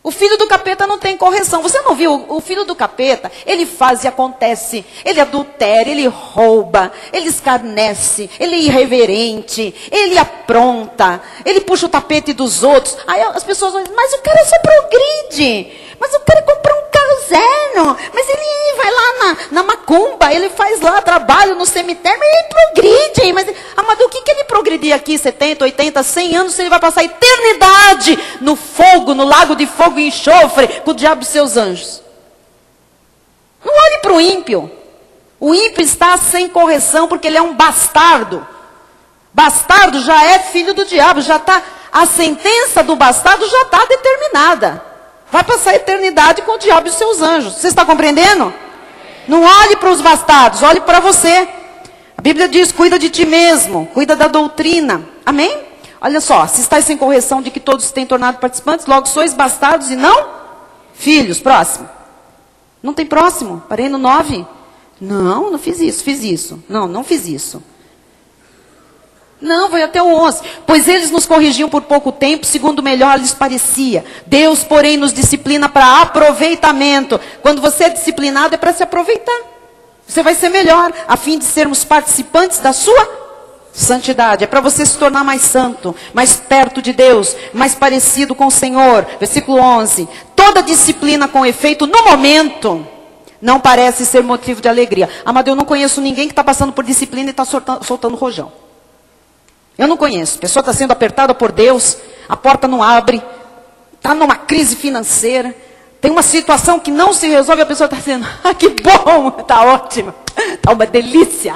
O filho do capeta não tem correção. Você não viu? O filho do capeta, ele faz e acontece. Ele adultera, ele rouba, ele escarnece, ele é irreverente, ele apronta, ele puxa o tapete dos outros. Aí as pessoas vão dizer, mas o cara só progride. Mas o cara comprou um carro zero. Mas ele vai lá na macumba, ele faz lá trabalho no cemitério, mas ele progride. Mas, amado, o que ele progredir aqui 70, 80, 100 anos se ele vai passar a eternidade no fogo, no lago de fogo e enxofre, com o diabo e seus anjos? Não olhe para o ímpio. O ímpio está sem correção porque ele é um bastardo. Bastardo já é filho do diabo, já está, a sentença do bastardo já está determinada. Vai passar a eternidade com o diabo e os seus anjos. Você está compreendendo? Não olhe para os bastardos, olhe para você. A Bíblia diz, cuida de ti mesmo, cuida da doutrina. Amém? Olha só, se estáis sem correção de que todos se têm tornado participantes, logo sois bastardos e não filhos. Próximo. Não tem próximo? Parei no 9. Não fiz isso, fiz isso. Não fiz isso. Não, vai até o 11. Pois eles nos corrigiam por pouco tempo, segundo melhor lhes parecia. Deus, porém, nos disciplina para aproveitamento. Quando você é disciplinado, é para se aproveitar. Você vai ser melhor, a fim de sermos participantes da sua santidade. É para você se tornar mais santo, mais perto de Deus, mais parecido com o Senhor. Versículo 11. Toda disciplina com efeito no momento não parece ser motivo de alegria. Amado, eu não conheço ninguém que está passando por disciplina e está soltando rojão. Eu não conheço. A pessoa está sendo apertada por Deus, a porta não abre, está numa crise financeira, tem uma situação que não se resolve, a pessoa está dizendo, que bom, está ótimo, está uma delícia.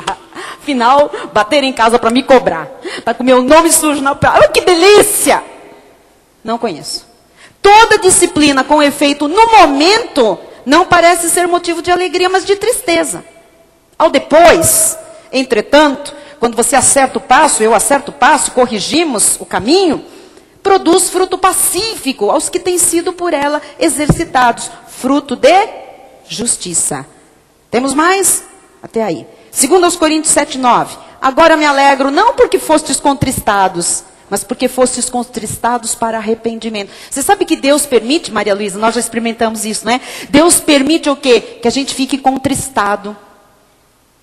Afinal, bater em casa para me cobrar. Está com o meu nome sujo na praia. Que delícia! Não conheço. Toda disciplina com efeito no momento não parece ser motivo de alegria, mas de tristeza. Ao depois, entretanto, quando você acerta o passo, eu acerto o passo, corrigimos o caminho, produz fruto pacífico aos que têm sido por ela exercitados. Fruto de justiça. Temos mais? Até aí. 2 Coríntios 7:9. Agora me alegro, não porque fostes contristados, mas porque fostes contristados para arrependimento. Você sabe que Deus permite, Maria Luísa, nós já experimentamos isso, né? Deus permite o quê? Que a gente fique contristado.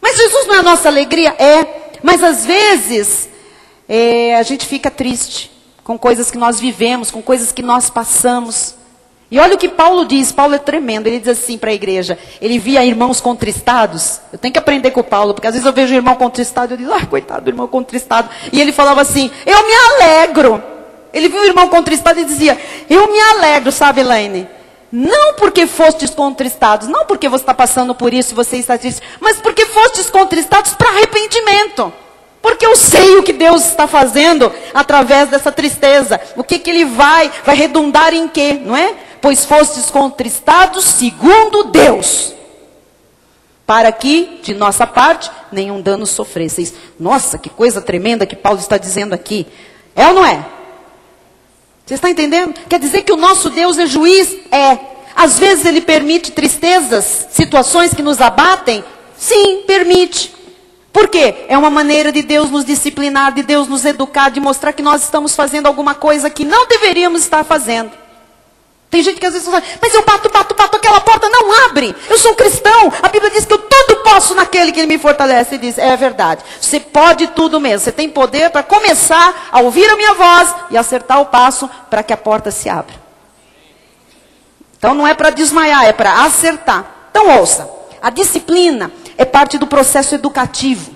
Mas Jesus não é a nossa alegria? É. Mas às vezes, a gente fica triste com coisas que nós vivemos, com coisas que nós passamos. E olha o que Paulo diz, Paulo é tremendo, ele diz assim para a igreja, ele via irmãos contristados. Eu tenho que aprender com o Paulo, porque às vezes eu vejo o irmão contristado, eu digo, coitado do irmão contristado. E ele falava assim, eu me alegro. Ele viu o irmão contristado e dizia, eu me alegro, sabe, Elaine? Não porque fostes contristados, não porque você está passando por isso e você está triste, mas porque fostes contristados para arrependimento. Porque eu sei o que Deus está fazendo através dessa tristeza. O que ele vai redundar em quê, não é? Pois fostes contristados segundo Deus, para que, de nossa parte, nenhum dano sofresseis. Nossa, que coisa tremenda que Paulo está dizendo aqui. É ou não é? Você está entendendo? Quer dizer que o nosso Deus é juiz? É. Às vezes ele permite tristezas, situações que nos abatem? Sim, permite. Por quê? É uma maneira de Deus nos disciplinar, de Deus nos educar, de mostrar que nós estamos fazendo alguma coisa que não deveríamos estar fazendo. Tem gente que às vezes fala, mas eu bato, aquela porta não abre. Eu sou cristão. A Bíblia diz que eu tudo posso naquele que me fortalece. E diz, é verdade. Você pode tudo mesmo. Você tem poder para começar a ouvir a minha voz e acertar o passo para que a porta se abra. Então não é para desmaiar, é para acertar. Então ouça, a disciplina é parte do processo educativo.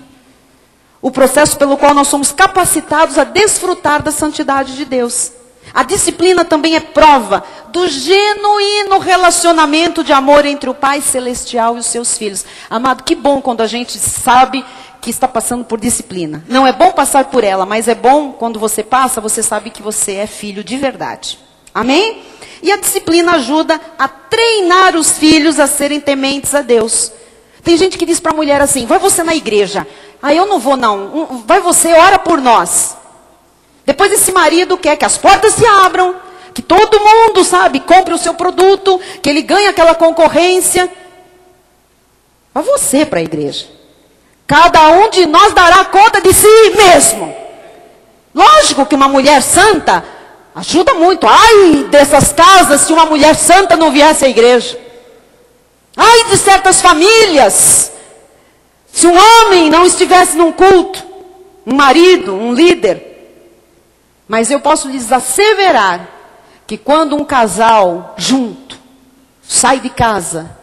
O processo pelo qual nós somos capacitados a desfrutar da santidade de Deus. A disciplina também é prova do genuíno relacionamento de amor entre o Pai Celestial e os seus filhos. Amado, que bom quando a gente sabe que está passando por disciplina. Não é bom passar por ela, mas é bom quando você passa, você sabe que você é filho de verdade. Amém? E a disciplina ajuda a treinar os filhos a serem tementes a Deus. Tem gente que diz para a mulher assim, vai você na igreja. Eu não vou não, vai você, ora por nós. Depois esse marido quer que as portas se abram, que todo mundo, sabe, compre o seu produto, que ele ganhe aquela concorrência. Vai você para a igreja. Cada um de nós dará conta de si mesmo. Lógico que uma mulher santa ajuda muito. Ai dessas casas se uma mulher santa não viesse à igreja. Ai de certas famílias, se um homem não estivesse num culto, um marido, um líder. Mas eu posso lhes asseverar que quando um casal junto sai de casa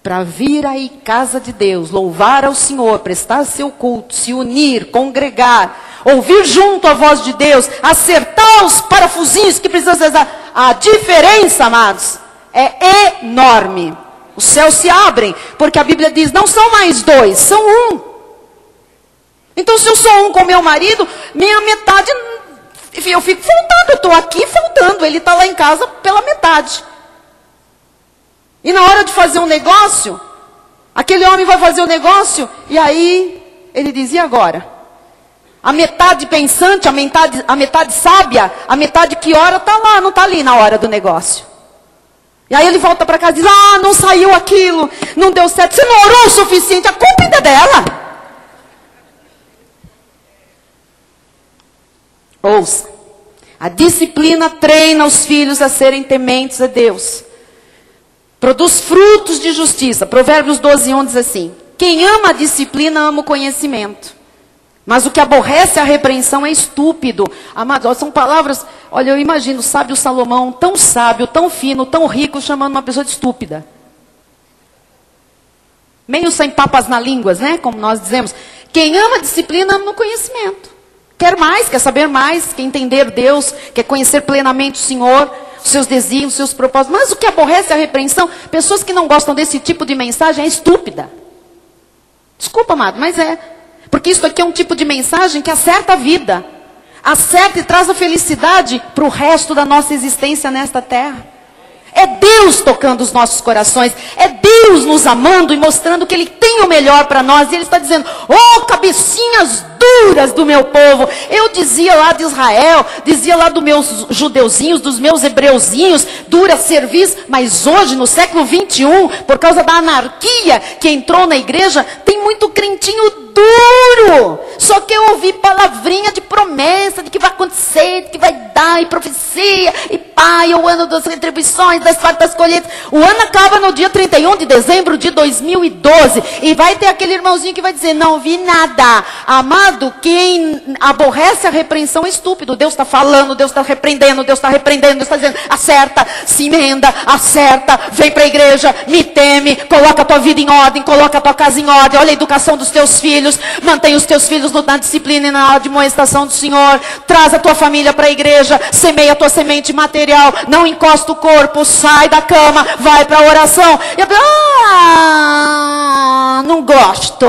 para vir aí casa de Deus, louvar ao Senhor, prestar seu culto, se unir, congregar, ouvir junto a voz de Deus, acertar os parafusinhos que precisam ser, a diferença, amados, é enorme. Os céus se abrem, porque a Bíblia diz, não são mais dois, são um. Então se eu sou um com meu marido, minha metade, eu fico faltando, eu estou aqui faltando, ele está lá em casa pela metade. E na hora de fazer um negócio, aquele homem vai fazer o negócio, e aí ele diz, e agora? A metade pensante, a metade sábia, a metade que ora está lá, não está ali na hora do negócio. E aí ele volta para casa e diz, não saiu aquilo, não deu certo, você não orou o suficiente, a culpa ainda é dela. Ouça. A disciplina treina os filhos a serem tementes a Deus. Produz frutos de justiça. Provérbios 12:1 diz assim: quem ama a disciplina ama o conhecimento. Mas o que aborrece a repreensão é estúpido. Amados, são palavras... Olha, eu imagino o sábio Salomão, tão sábio, tão fino, tão rico, chamando uma pessoa de estúpida. Meio sem papas na língua, né? Como nós dizemos. Quem ama a disciplina ama o conhecimento. Quer mais, quer saber mais, quer entender Deus, quer conhecer plenamente o Senhor, os seus desígnios, os seus propósitos. Mas o que aborrece a repreensão, pessoas que não gostam desse tipo de mensagem, é estúpida. Desculpa, amado, mas é. Porque isso aqui é um tipo de mensagem que acerta a vida. Acerta e traz a felicidade para o resto da nossa existência nesta terra. É Deus tocando os nossos corações. É Deus nos amando e mostrando que Ele tem o melhor para nós. E Ele está dizendo: oh, cabecinhas duras do meu povo. Eu dizia lá de Israel, dizia lá dos meus judeuzinhos, dos meus hebreuzinhos, dura serviço. Mas hoje, no século 21, por causa da anarquia que entrou na igreja, tem muito crentinho duro. Só que eu ouvi palavrinha de promessa, de que vai acontecer, de que vai dar, e profecia, e pai, o ano das retribuições, das fartas colheitas. O ano acaba no dia 31 de dezembro de 2012. E vai ter aquele irmãozinho que vai dizer: não vi nada. Amado, quem aborrece a repreensão é estúpido. Deus está falando, Deus está repreendendo, Deus está repreendendo, Deus está dizendo: acerta, se emenda, acerta, vem para a igreja, me teme, coloca a tua vida em ordem, coloca a tua casa em ordem, olha a educação dos teus filhos, mantém os teus filhos na disciplina e na admoestação do Senhor, traz a tua família para a igreja, semeia a tua semente material, não encosta o corpo, sai da cama, vai para a oração. E eu, não gosto.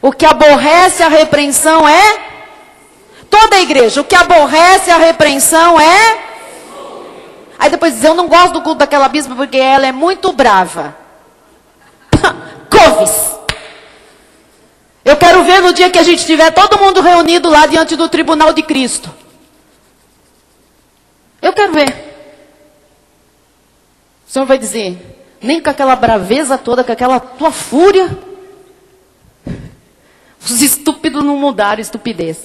O que aborrece a repreensão é toda a igreja. O que aborrece a repreensão é... Aí depois diz: eu não gosto do culto daquela bispa porque ela é muito brava. Couves. Eu quero ver no dia que a gente estiver todo mundo reunido lá diante do tribunal de Cristo. Eu quero ver. O Senhor vai dizer: nem com aquela braveza toda, com aquela tua fúria, os estúpidos não mudaram estupidez.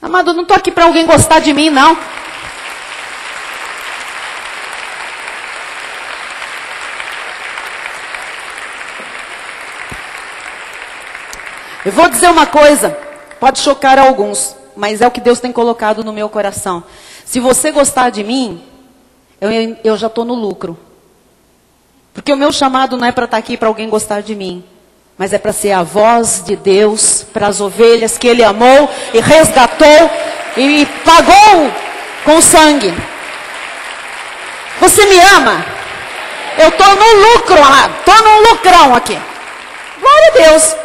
Amado, eu não estou aqui para alguém gostar de mim, não. Eu vou dizer uma coisa, pode chocar alguns, mas é o que Deus tem colocado no meu coração. Se você gostar de mim, eu já estou no lucro. Porque o meu chamado não é para estar aqui para alguém gostar de mim, mas é para ser a voz de Deus para as ovelhas que Ele amou e resgatou e pagou com sangue. Você me ama? Eu estou no lucro, amado. Estou num lucrão aqui. Glória a Deus.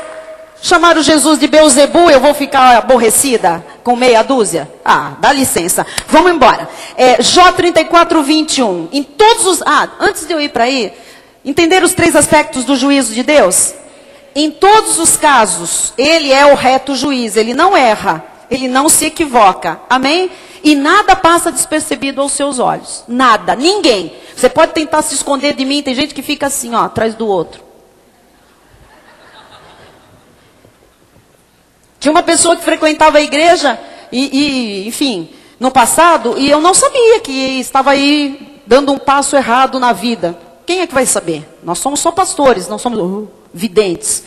Chamaram Jesus de Beelzebul, eu vou ficar aborrecida com meia dúzia? Ah, dá licença. Vamos embora. Jó 34:21. Em todos os... antes de eu ir para aí, entender os 3 aspectos do juízo de Deus? Em todos os casos, Ele é o reto juiz. Ele não erra. Ele não se equivoca. Amém? E nada passa despercebido aos seus olhos. Nada. Ninguém. Você pode tentar se esconder de mim. Tem gente que fica assim, ó, atrás do outro. Tinha uma pessoa que frequentava a igreja, enfim, no passado, e eu não sabia que estava aí dando um passo errado na vida. Quem é que vai saber? Nós somos só pastores, não somos videntes.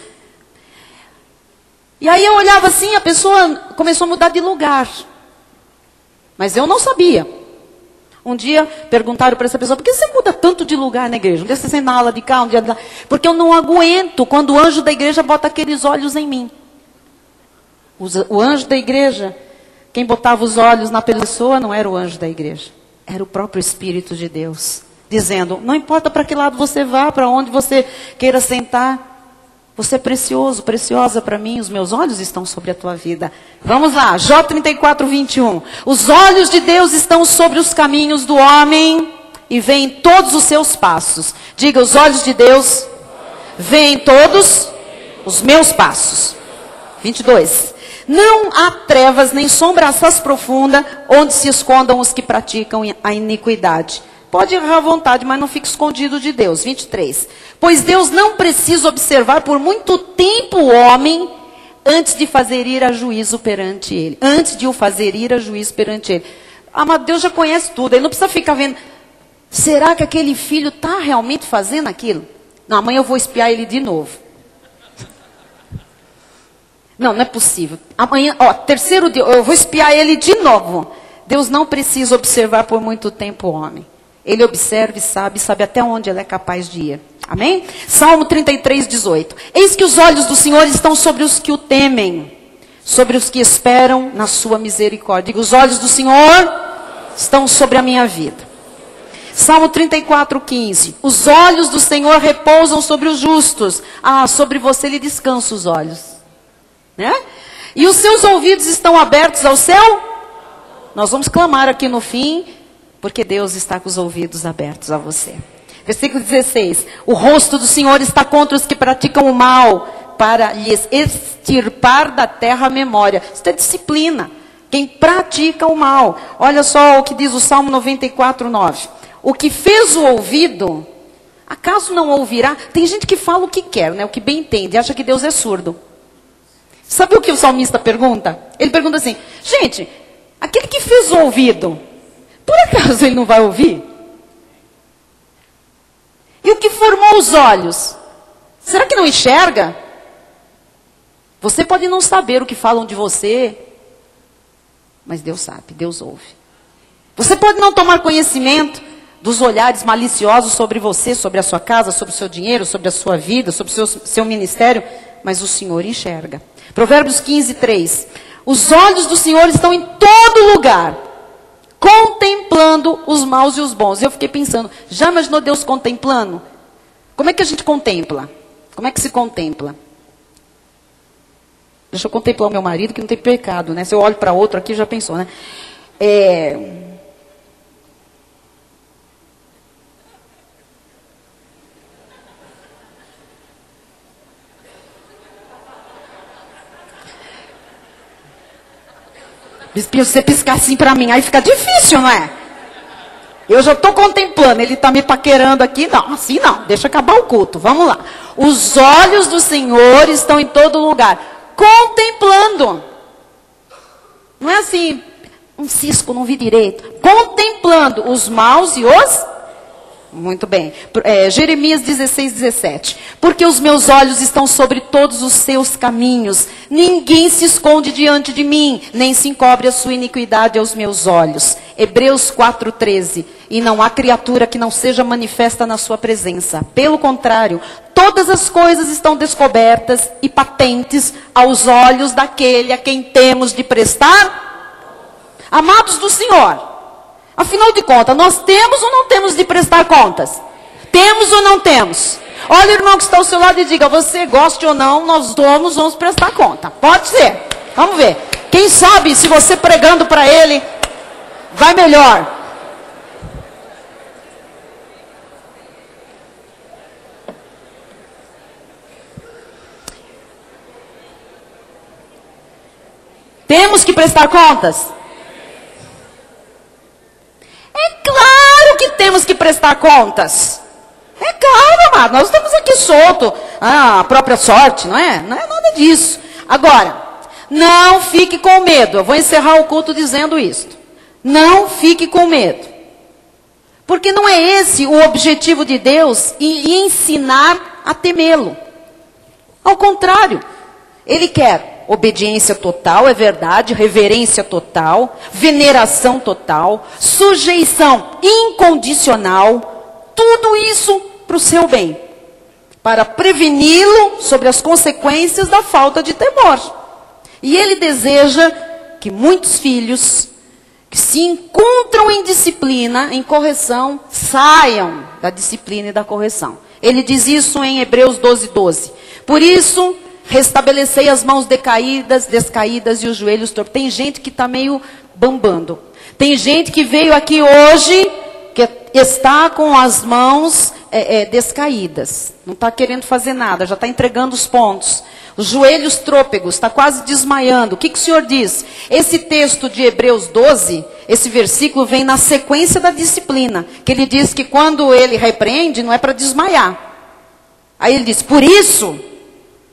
E aí eu olhava assim, a pessoa começou a mudar de lugar. Mas eu não sabia. Um dia perguntaram para essa pessoa: por que você muda tanto de lugar na igreja? Um dia você senta na ala de cá, um dia de lá. Porque eu não aguento quando o anjo da igreja bota aqueles olhos em mim. O anjo da igreja, quem botava os olhos na pessoa não era o anjo da igreja. Era o próprio Espírito de Deus. Dizendo: não importa para que lado você vá, para onde você queira sentar. Você é precioso, preciosa para mim. Os meus olhos estão sobre a tua vida. Vamos lá, Jó 34:21. Os olhos de Deus estão sobre os caminhos do homem e veem todos os seus passos. Diga: os olhos de Deus veem todos os meus passos. 22. Não há trevas nem sombra assaz profunda onde se escondam os que praticam a iniquidade. Pode errar à vontade, mas não fique escondido de Deus. 23. Pois Deus não precisa observar por muito tempo o homem, antes de fazer ir a juízo perante ele. Antes de o fazer ir a juízo perante ele. Ah, mas Deus já conhece tudo, ele não precisa ficar vendo. Será que aquele filho está realmente fazendo aquilo? Não, amanhã eu vou espiar ele de novo. Não, não é possível. Amanhã, terceiro dia, eu vou espiar ele de novo. Deus não precisa observar por muito tempo o homem. Ele observa e sabe até onde ele é capaz de ir. Amém? Salmo 33, 18. Eis que os olhos do Senhor estão sobre os que o temem, sobre os que esperam na sua misericórdia. Diga, os olhos do Senhor estão sobre a minha vida. Salmo 34, 15. Os olhos do Senhor repousam sobre os justos. Ah, sobre você lhe descansam os olhos. Né? E os seus ouvidos estão abertos ao céu? Nós vamos clamar aqui no fim, porque Deus está com os ouvidos abertos a você. Versículo 16. O rosto do Senhor está contra os que praticam o mal, para lhes extirpar da terra a memória. Isso é disciplina. Quem pratica o mal. Olha só o que diz o Salmo 94, 9. O que fez o ouvido, acaso não ouvirá? Tem gente que fala o que quer, né? O que bem entende, acha que Deus é surdo. Sabe o que o salmista pergunta? Ele pergunta assim, gente, aquele que fez o ouvido, por acaso ele não vai ouvir? E o que formou os olhos, será que não enxerga? Você pode não saber o que falam de você, mas Deus sabe, Deus ouve. Você pode não tomar conhecimento dos olhares maliciosos sobre você, sobre a sua casa, sobre o seu dinheiro, sobre a sua vida, sobre o seu ministério, mas o Senhor enxerga. Provérbios 15, 3. Os olhos do Senhor estão em todo lugar, contemplando os maus e os bons. Eu fiquei pensando, já imaginou Deus contemplando? Como é que a gente contempla? Como é que se contempla? Deixa eu contemplar o meu marido, que não tem pecado, né? Se eu olho para outro aqui, já pensou, né? Se você piscar assim para mim, aí fica difícil, não é? Eu já estou contemplando, ele está me paquerando aqui. Não, assim não, deixa acabar o culto, vamos lá. Os olhos do Senhor estão em todo lugar, contemplando. Não é assim, um cisco, não vi direito. Contemplando os maus e os... Muito bem. Jeremias 16, 17. Porque os meus olhos estão sobre todos os seus caminhos. Ninguém se esconde diante de mim, nem se encobre a sua iniquidade aos meus olhos. Hebreus 4, 13. E não há criatura que não seja manifesta na sua presença. Pelo contrário, todas as coisas estão descobertas e patentes aos olhos daquele a quem temos de prestar. Amados do Senhor. Afinal de contas, nós temos ou não temos de prestar contas? Temos ou não temos? Olha o irmão que está ao seu lado e diga, você goste ou não, nós vamos prestar conta. Pode ser. Vamos ver. Quem sabe se você pregando para ele, vai melhor. Temos que prestar contas? É claro que temos que prestar contas. É claro, amado. Nós estamos aqui soltos. A própria sorte, não é? Não é nada disso. Agora, não fique com medo. Eu vou encerrar o culto dizendo isso. Não fique com medo. Porque não é esse o objetivo de Deus em ensinar a temê-lo. Ao contrário, Ele quer obediência total, é verdade, reverência total, veneração total, sujeição incondicional, tudo isso para o seu bem, para preveni-lo sobre as consequências da falta de temor. E Ele deseja que muitos filhos que se encontram em disciplina, em correção, saiam da disciplina e da correção. Ele diz isso em Hebreus 12, 12. Por isso, restabelecei as mãos descaídas e os joelhos tortos. Tem gente que está meio bambando. Tem gente que veio aqui hoje, que está com as mãos descaídas. Não está querendo fazer nada, já está entregando os pontos. Os joelhos trôpegos, está quase desmaiando. O que o Senhor diz? Esse texto de Hebreus 12, esse versículo vem na sequência da disciplina. Que ele diz que quando ele repreende, não é para desmaiar. Aí ele diz, por isso...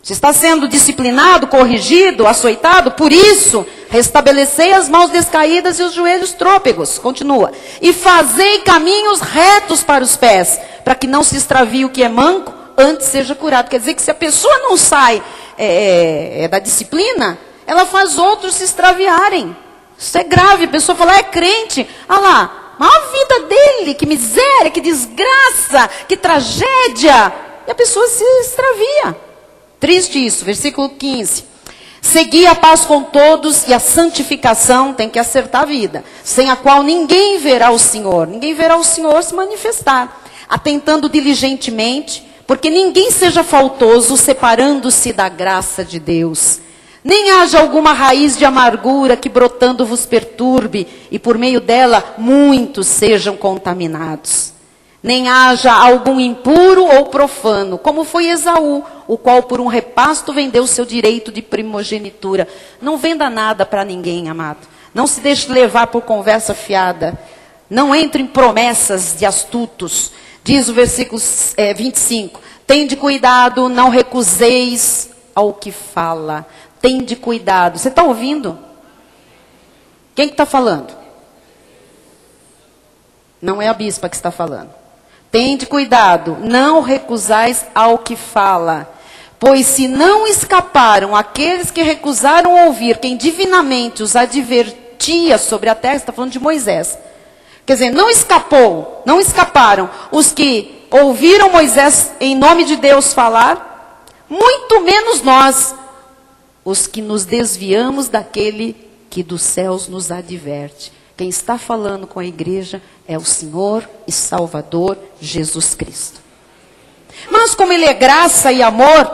Se está sendo disciplinado, corrigido, açoitado, por isso, restabelecei as mãos descaídas e os joelhos trôpegos. Continua. E fazei caminhos retos para os pés, para que não se extravie o que é manco, antes seja curado. Quer dizer que se a pessoa não sai da disciplina, ela faz outros se extraviarem. Isso é grave. A pessoa fala, é crente. Ah lá, mas a vida dele, que miséria, que desgraça, que tragédia. E a pessoa se extravia. Triste isso, versículo 15. Segui a paz com todos e a santificação, tem que acertar a vida, sem a qual ninguém verá o Senhor. Ninguém verá o Senhor se manifestar. Atentando diligentemente, porque ninguém seja faltoso, separando-se da graça de Deus. Nem haja alguma raiz de amargura que brotando vos perturbe, e por meio dela muitos sejam contaminados. Nem haja algum impuro ou profano, como foi Esaú, o qual por um repasto vendeu o seu direito de primogenitura. Não venda nada para ninguém, amado. Não se deixe levar por conversa fiada. Não entre em promessas de astutos. Diz o versículo 25. Tende cuidado, não recuseis ao que fala. Tende cuidado. Você está ouvindo? Quem que está falando? Não é a bispa que está falando. Tende cuidado, não recusais ao que fala. Pois se não escaparam aqueles que recusaram ouvir quem divinamente os advertia sobre a terra, está falando de Moisés. Quer dizer, não escaparam os que ouviram Moisés em nome de Deus falar, muito menos nós, os que nos desviamos daquele que dos céus nos adverte. Quem está falando com a igreja é o Senhor e Salvador Jesus Cristo. Mas como Ele é graça e amor,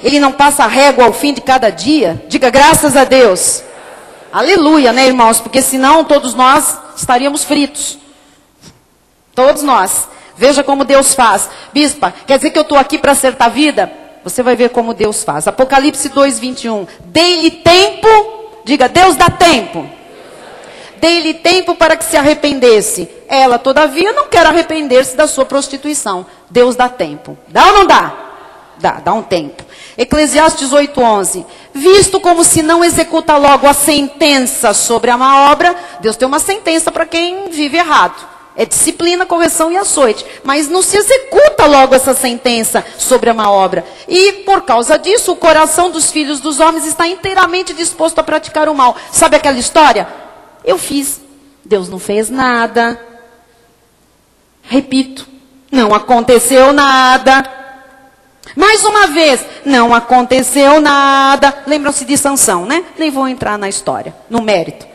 Ele não passa a régua ao fim de cada dia. Diga graças a Deus. Aleluia, né, irmãos? Porque senão todos nós estaríamos fritos. Todos nós. Veja como Deus faz. Bispa, quer dizer que eu estou aqui para acertar a vida? Você vai ver como Deus faz. Apocalipse 2:21. Dei-lhe tempo. Diga, Deus dá tempo. Dei-lhe tempo para que se arrependesse. Ela, todavia, não quer arrepender-se da sua prostituição. Deus dá tempo. Dá ou não dá? Dá um tempo. Eclesiastes 8:11. Visto como se não executa logo a sentença sobre a má obra, Deus tem uma sentença para quem vive errado. É disciplina, correção e açoite. Mas não se executa logo essa sentença sobre a má obra. E por causa disso, o coração dos filhos dos homens está inteiramente disposto a praticar o mal. Sabe aquela história? Eu fiz, Deus não fez nada. Repito, não aconteceu nada. Mais uma vez, não aconteceu nada. Lembram-se de Sansão, né? Nem vou entrar na história, no mérito.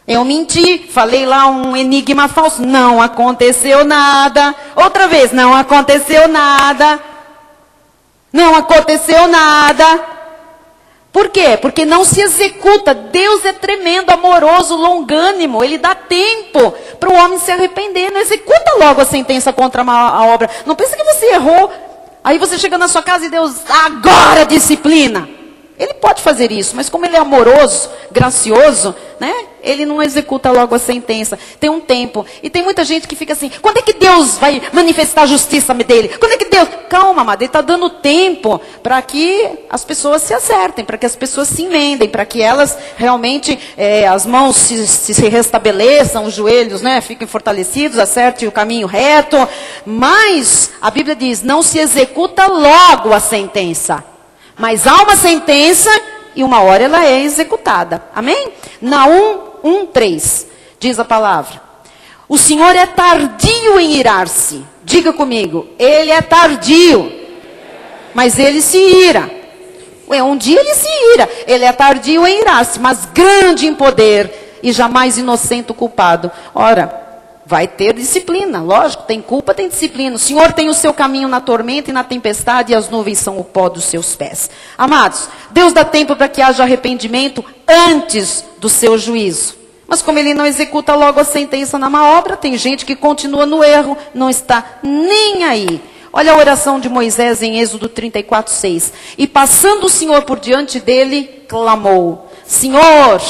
Eu menti, falei lá um enigma falso, não aconteceu nada. Outra vez, não aconteceu nada. Não aconteceu nada. Por quê? Porque não se executa. Deus é tremendo, amoroso, longânimo. Ele dá tempo para o homem se arrepender. Não executa logo a sentença contra a obra. Não pensa que você errou. Aí você chega na sua casa e Deus, agora disciplina. Ele pode fazer isso, mas como ele é amoroso, gracioso, né? Ele não executa logo a sentença. Tem um tempo. E tem muita gente que fica assim, quando é que Deus vai manifestar a justiça dele? Quando é que Deus... Calma, amada, ele está dando tempo para que as pessoas se acertem, para que as pessoas se emendem, para que elas realmente, as mãos se restabeleçam, os joelhos, né, fiquem fortalecidos, acerte o caminho reto. Mas, a Bíblia diz, não se executa logo a sentença. Mas há uma sentença e uma hora ela é executada. Amém? Naum 1:3 diz a palavra. O Senhor é tardio em irar-se. Diga comigo, Ele é tardio, mas Ele se ira. Um dia Ele se ira. Ele é tardio em irar-se, mas grande em poder e jamais inocente o culpado. Ora, vai ter disciplina, lógico, tem culpa, tem disciplina. O Senhor tem o seu caminho na tormenta e na tempestade, e as nuvens são o pó dos seus pés. Amados, Deus dá tempo para que haja arrependimento antes do seu juízo. Mas como Ele não executa logo a sentença na má obra, tem gente que continua no erro, não está nem aí. Olha a oração de Moisés em Êxodo 34:6. E passando o Senhor por diante dele, clamou: Senhor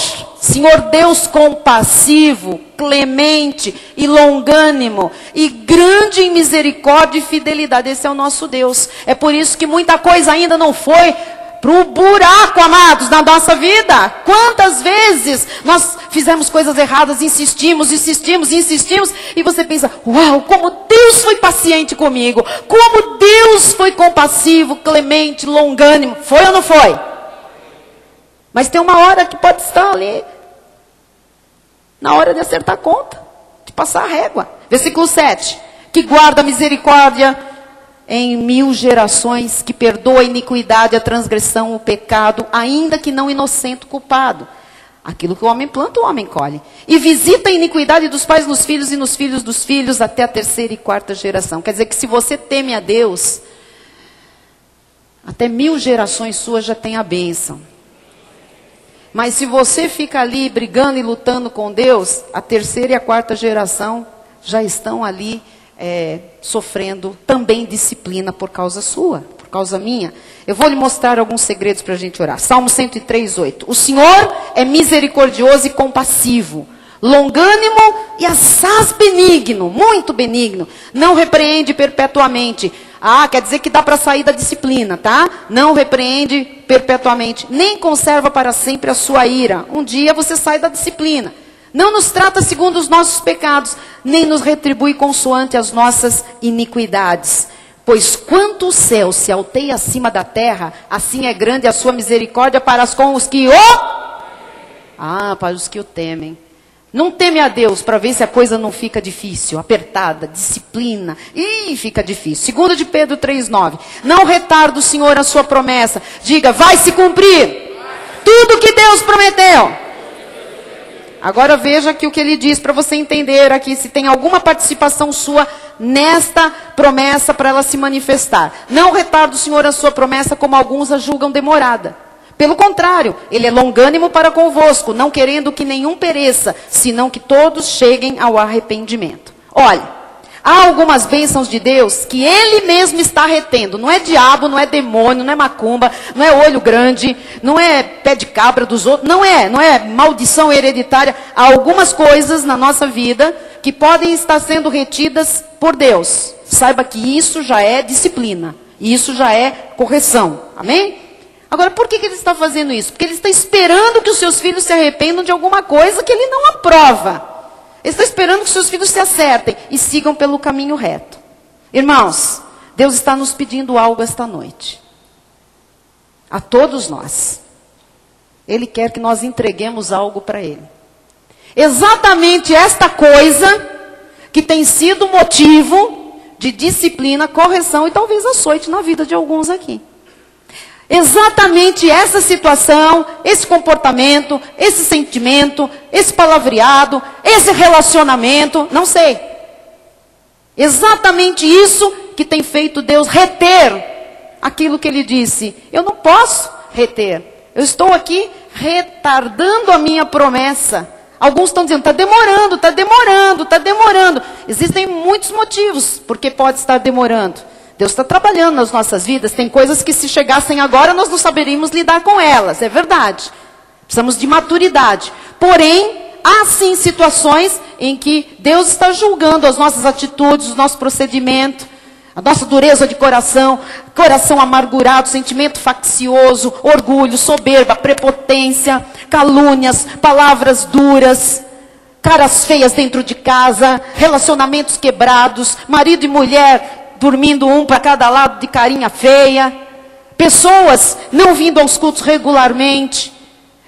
Deus compassivo, clemente e longânimo, e grande em misericórdia e fidelidade. Esse é o nosso Deus. É por isso que muita coisa ainda não foi pro buraco, amados, na nossa vida. Quantas vezes nós fizemos coisas erradas, insistimos, e você pensa, uau, como Deus foi paciente comigo, como Deus foi compassivo, clemente, longânimo. Foi ou não foi? Mas tem uma hora que pode estar ali, na hora de acertar a conta, de passar a régua. Versículo 7, que guarda a misericórdia em 1000 gerações, que perdoa a iniquidade, a transgressão, o pecado, ainda que não inocente culpado. Aquilo que o homem planta, o homem colhe. E visita a iniquidade dos pais nos filhos e nos filhos dos filhos, até a 3ª e 4ª geração. Quer dizer que se você teme a Deus, até 1000 gerações suas já tem a bênção. Mas se você fica ali brigando e lutando com Deus, a 3ª e a 4ª geração já estão ali sofrendo também disciplina por causa sua, por causa minha. Eu vou lhe mostrar alguns segredos para a gente orar. Salmo 103, 8. O Senhor é misericordioso e compassivo, longânimo e assaz benigno, muito benigno. Não repreende perpetuamente. Quer dizer que dá para sair da disciplina, tá? Não repreende perpetuamente, nem conserva para sempre a sua ira. Um dia você sai da disciplina. Não nos trata segundo os nossos pecados, nem nos retribui consoante as nossas iniquidades. Pois quanto o céu se alteia acima da terra, assim é grande a sua misericórdia para com os que para os que o temem. Não teme a Deus para ver se a coisa não fica difícil, apertada, disciplina. Fica difícil. 2 de Pedro 3,9. Não retarda o Senhor a sua promessa. Diga, vai se cumprir tudo que Deus prometeu. Agora veja aqui o que ele diz para você entender aqui se tem alguma participação sua nesta promessa para ela se manifestar. Não retarda o Senhor a sua promessa como alguns a julgam demorada. Pelo contrário, ele é longânimo para convosco, não querendo que nenhum pereça, senão que todos cheguem ao arrependimento. Olha, há algumas bênçãos de Deus que ele mesmo está retendo. Não é diabo, não é demônio, não é macumba, não é olho grande, não é pé de cabra dos outros, não é maldição hereditária. Há algumas coisas na nossa vida que podem estar sendo retidas por Deus. Saiba que isso já é disciplina, isso já é correção. Amém? Agora, por que ele está fazendo isso? Porque ele está esperando que os seus filhos se arrependam de alguma coisa que ele não aprova. Ele está esperando que os seus filhos se acertem e sigam pelo caminho reto. Irmãos, Deus está nos pedindo algo esta noite. A todos nós. Ele quer que nós entreguemos algo para Ele. Exatamente esta coisa que tem sido motivo de disciplina, correção e talvez açoite na vida de alguns aqui. Exatamente essa situação, esse comportamento, esse sentimento, esse palavreado, esse relacionamento, não sei. Exatamente isso que tem feito Deus reter aquilo que Ele disse. Eu não posso reter. Eu estou aqui retardando a minha promessa. Alguns estão dizendo, está demorando. Existem muitos motivos porque pode estar demorando. Deus está trabalhando nas nossas vidas. Tem coisas que se chegassem agora, nós não saberíamos lidar com elas. É verdade. Precisamos de maturidade. Porém, há sim situações em que Deus está julgando as nossas atitudes, o nosso procedimento, a nossa dureza de coração, coração amargurado, sentimento faccioso, orgulho, soberba, prepotência, calúnias, palavras duras, caras feias dentro de casa, relacionamentos quebrados, marido e mulher dormindo um para cada lado de carinha feia, pessoas não vindo aos cultos regularmente,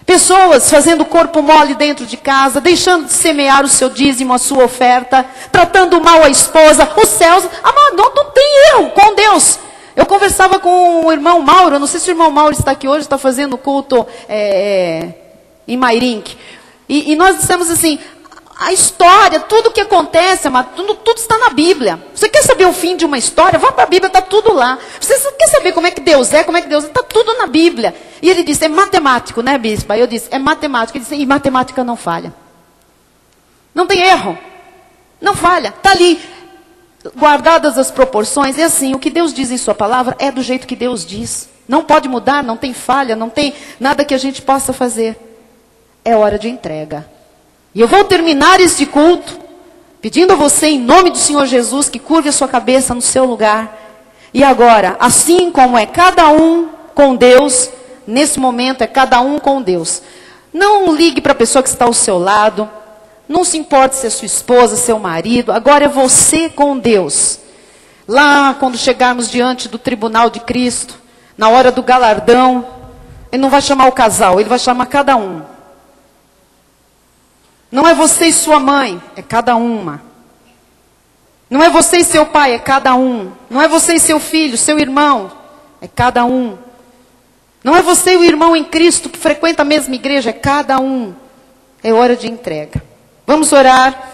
pessoas fazendo corpo mole dentro de casa, deixando de semear o seu dízimo, a sua oferta, tratando mal a esposa, os céus, não tem erro com Deus. Eu conversava com o irmão Mauro, não sei se o irmão Mauro está aqui hoje, está fazendo culto em Mairink, e nós dissemos assim, a história, tudo o que acontece, tudo está na Bíblia. Você quer saber o fim de uma história? Vá para a Bíblia, está tudo lá. Você quer saber como é que Deus é, está tudo na Bíblia. E ele disse, é matemático, né, bispa? Eu disse, é matemático. Ele disse, e matemática não falha. Não tem erro. Não falha. Está ali. Guardadas as proporções. É assim, o que Deus diz em sua palavra é do jeito que Deus diz. Não pode mudar, não tem falha, não tem nada que a gente possa fazer. é hora de entrega. E eu vou terminar este culto pedindo a você, em nome do Senhor Jesus, que curve a sua cabeça no seu lugar. E agora, assim como é cada um com Deus, nesse momento é cada um com Deus. Não ligue para a pessoa que está ao seu lado. Não se importe se é sua esposa, seu marido. Agora é você com Deus. Lá, quando chegarmos diante do tribunal de Cristo, na hora do galardão, Ele não vai chamar o casal, Ele vai chamar cada um. Não é você e sua mãe, é cada uma. Não é você e seu pai, é cada um. Não é você e seu filho, seu irmão, é cada um. Não é você e o irmão em Cristo que frequenta a mesma igreja, é cada um. É hora de entrega. Vamos orar,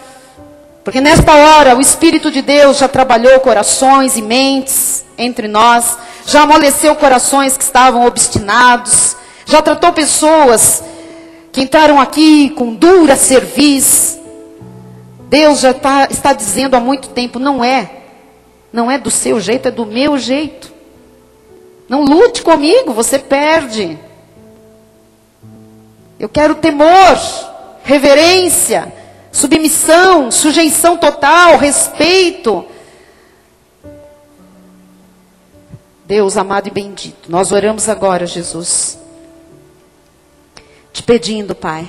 porque nesta hora o Espírito de Deus já trabalhou corações e mentes entre nós, já amoleceu corações que estavam obstinados, já tratou pessoas que entraram aqui com dura cerviz. Deus já está dizendo há muito tempo, não é do seu jeito, é do meu jeito. Não lute comigo, você perde. Eu quero temor, reverência, submissão, sujeição total, respeito. Deus amado e bendito, nós oramos agora, Jesus, te pedindo, Pai,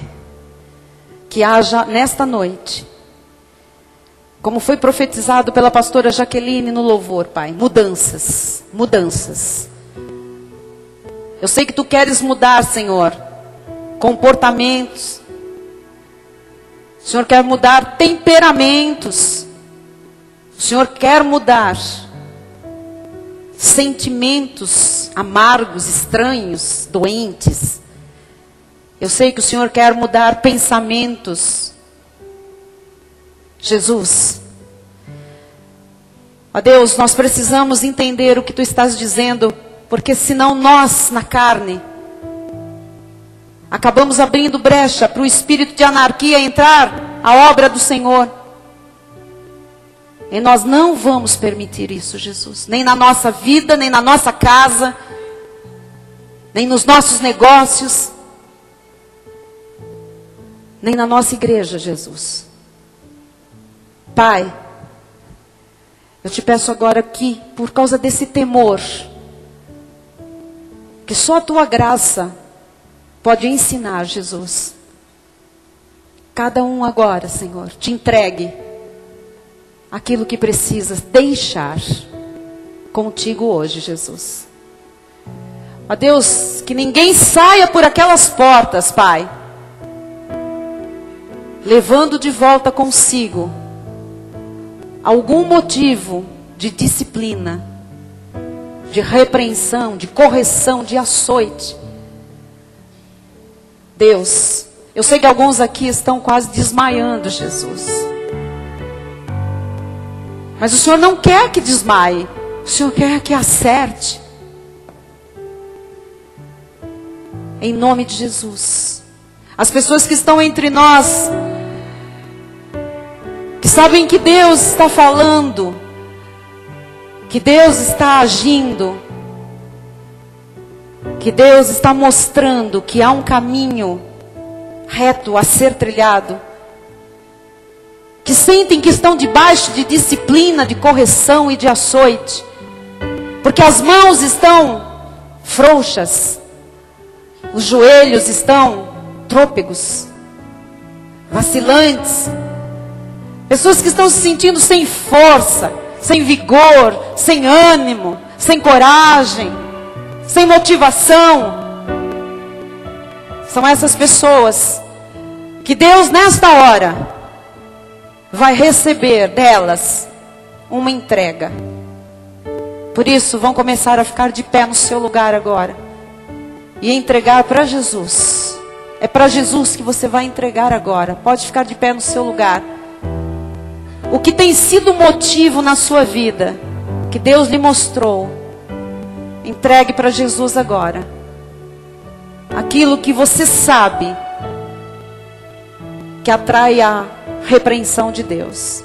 que haja nesta noite, como foi profetizado pela pastora Jaqueline no louvor, Pai, mudanças, mudanças. Eu sei que Tu queres mudar, Senhor, comportamentos. O Senhor quer mudar temperamentos. O Senhor quer mudar sentimentos amargos, estranhos, doentes. Eu sei que o Senhor quer mudar pensamentos. Jesus, ó Deus, nós precisamos entender o que Tu estás dizendo, porque senão nós, na carne, acabamos abrindo brecha para o espírito de anarquia entrar a obra do Senhor. E nós não vamos permitir isso, Jesus. Nem na nossa vida, nem na nossa casa, nem nos nossos negócios, nem na nossa igreja, Jesus. Pai, eu te peço agora que, por causa desse temor, que só a Tua graça pode ensinar, Jesus. Cada um agora, Senhor, te entregue aquilo que precisas deixar contigo hoje, Jesus. Ó Deus, que ninguém saia por aquelas portas, Pai, levando de volta consigo algum motivo de disciplina, de repreensão, de correção, de açoite. Deus, eu sei que alguns aqui estão quase desmaiando, Jesus. Mas o Senhor não quer que desmaie. O Senhor quer que acerte. Em nome de Jesus. As pessoas que estão entre nós, que sabem que Deus está falando, que Deus está agindo, que Deus está mostrando que há um caminho reto a ser trilhado, que sentem que estão debaixo de disciplina, de correção e de açoite, porque as mãos estão frouxas, os joelhos estão trôpegos, vacilantes, pessoas que estão se sentindo sem força, sem vigor, sem ânimo, sem coragem, sem motivação. São essas pessoas que Deus nesta hora vai receber delas uma entrega. Por isso, vão começar a ficar de pé no seu lugar agora e entregar para Jesus. É para Jesus que você vai entregar agora. Pode ficar de pé no seu lugar. O que tem sido motivo na sua vida, que Deus lhe mostrou, entregue para Jesus agora. Aquilo que você sabe que atrai a repreensão de Deus.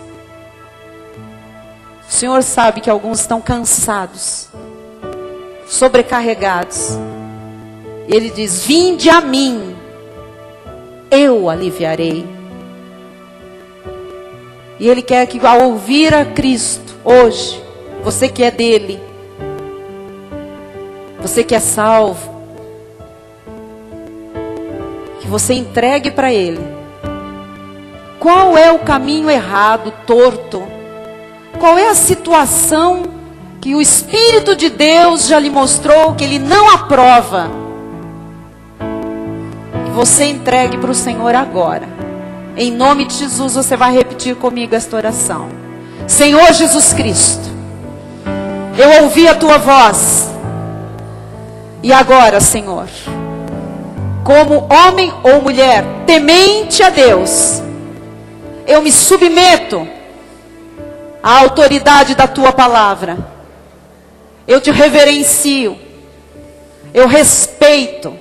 O Senhor sabe que alguns estão cansados, sobrecarregados. Ele diz: vinde a mim, eu aliviarei. E Ele quer que, ao ouvir a Cristo hoje, você que é dele, você que é salvo, que você entregue para Ele. Qual é o caminho errado, torto? Qual é a situação que o Espírito de Deus já lhe mostrou que Ele não aprova? Que você entregue para o Senhor agora. Em nome de Jesus, você vai repetir comigo esta oração. Senhor Jesus Cristo, eu ouvi a Tua voz. E agora, Senhor, como homem ou mulher temente a Deus, eu me submeto à autoridade da Tua palavra. Eu Te reverencio, eu respeito,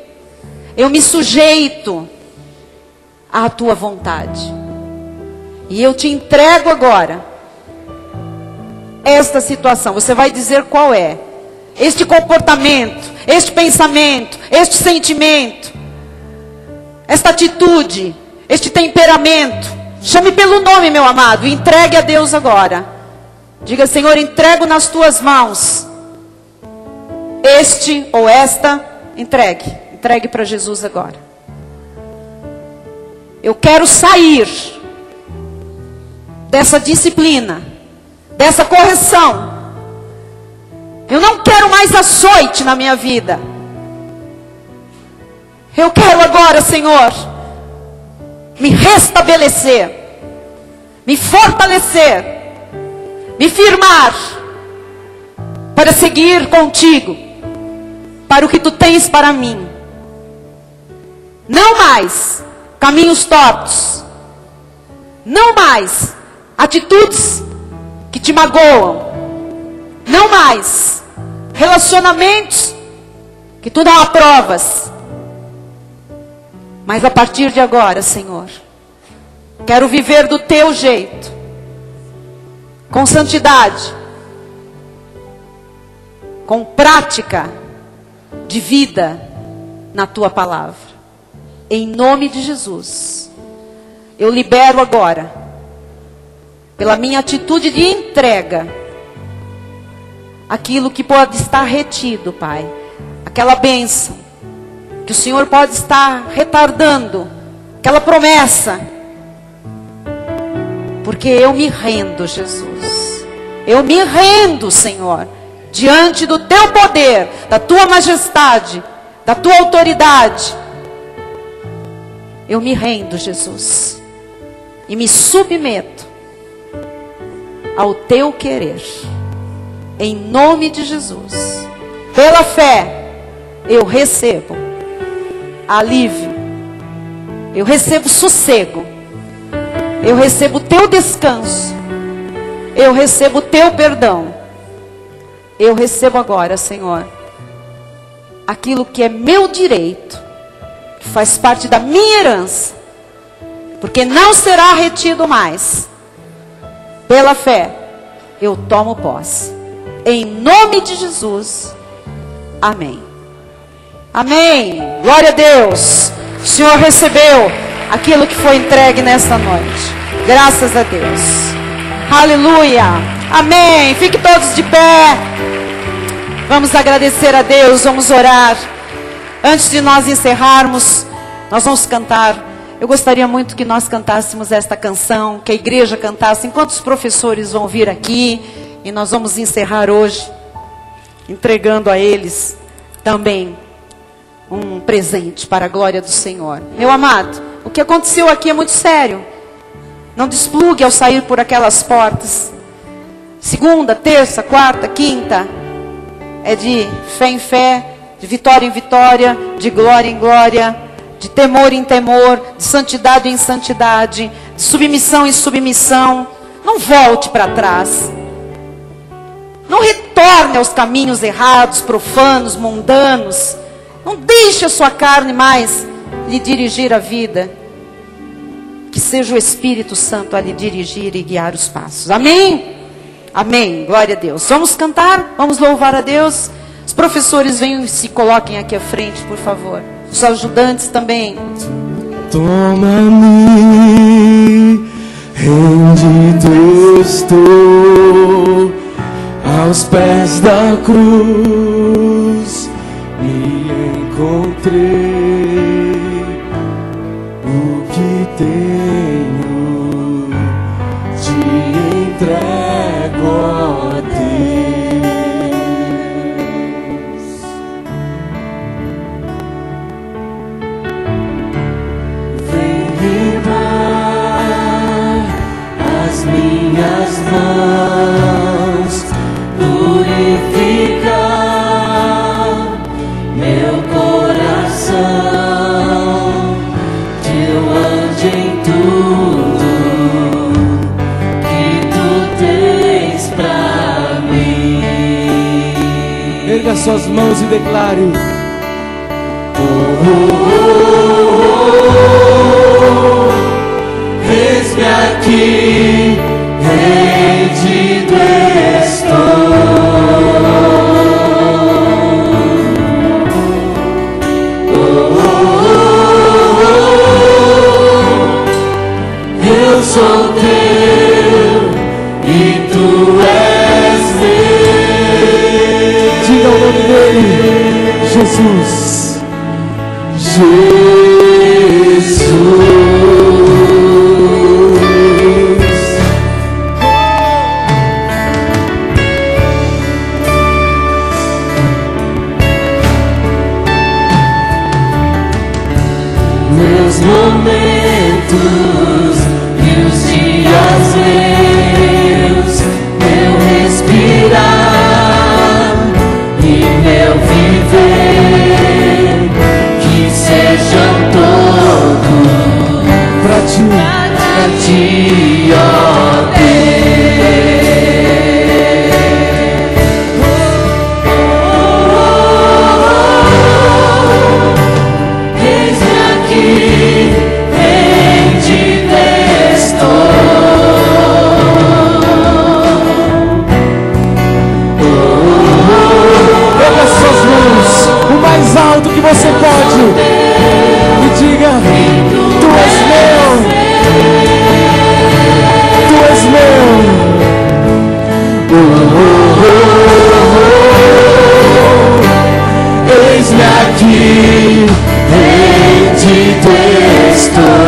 eu me sujeito à Tua vontade. E eu Te entrego agora esta situação. Você vai dizer qual é. Este comportamento, este pensamento, este sentimento, esta atitude, este temperamento. Chame pelo nome, meu amado. Entregue a Deus agora. Diga: Senhor, entrego nas Tuas mãos. Este ou esta, entregue. Entregue para Jesus agora. Eu quero sair dessa disciplina, dessa correção. Eu não quero mais açoite na minha vida. Eu quero agora, Senhor, me restabelecer, me fortalecer, me firmar para seguir contigo, para o que Tu tens para mim. Não mais caminhos tortos, não mais atitudes que Te magoam, não mais relacionamentos que Tu não aprovas. Mas a partir de agora, Senhor, quero viver do Teu jeito, com santidade, com prática de vida na Tua palavra. Em nome de Jesus, eu libero agora, pela minha atitude de entrega, aquilo que pode estar retido, Pai, aquela bênção que o Senhor pode estar retardando, aquela promessa, porque eu me rendo, Jesus. Eu me rendo, Senhor, diante do Teu poder, da Tua majestade, da Tua autoridade. Eu me rendo, Jesus, e me submeto ao Teu querer. Em nome de Jesus, pela fé, eu recebo alívio, eu recebo sossego, eu recebo o Teu descanso, eu recebo o Teu perdão. Eu recebo agora, Senhor, aquilo que é meu direito, que faz parte da minha herança, porque não será retido mais. Pela fé, eu tomo posse. Em nome de Jesus. Amém. Amém. Glória a Deus. O Senhor recebeu aquilo que foi entregue nesta noite. Graças a Deus. Aleluia. Amém. Fiquem todos de pé. Vamos agradecer a Deus. Vamos orar. Antes de nós encerrarmos, nós vamos cantar. Eu gostaria muito que nós cantássemos esta canção, que a igreja cantasse, enquanto os professores vão vir aqui. E nós vamos encerrar hoje, entregando a eles também um presente para a glória do Senhor. Meu amado, o que aconteceu aqui é muito sério. Não desplugue ao sair por aquelas portas. Segunda, terça, quarta, quinta, é de fé em fé, de vitória em vitória, de glória em glória, de temor em temor, de santidade em santidade, de submissão em submissão. Não volte para trás. Não retorne aos caminhos errados, profanos, mundanos. Não deixe a sua carne mais lhe dirigir a vida. Que seja o Espírito Santo a lhe dirigir e guiar os passos. Amém? Amém. Glória a Deus. Vamos cantar? Vamos louvar a Deus? Os professores venham e se coloquem aqui à frente, por favor. Os ajudantes também. Toma-me, rendido estou aos pés da cruz, me encontrei. O que tenho te entrego a Deus. Vem limpar as minhas mãos, purificar meu coração, que eu ande em tudo que tu tens pra mim. Erga suas mãos e declare: eis-me aqui, rendido estou. Eu sou teu e tu és meu. Diga o nome dele: Jesus. Meus momentos e os dias meus, meu respirar e meu viver, que sejam todos pra ti, ó que você pode e diga: tu és meu, tu és meu. Eis-me aqui, rendido estou.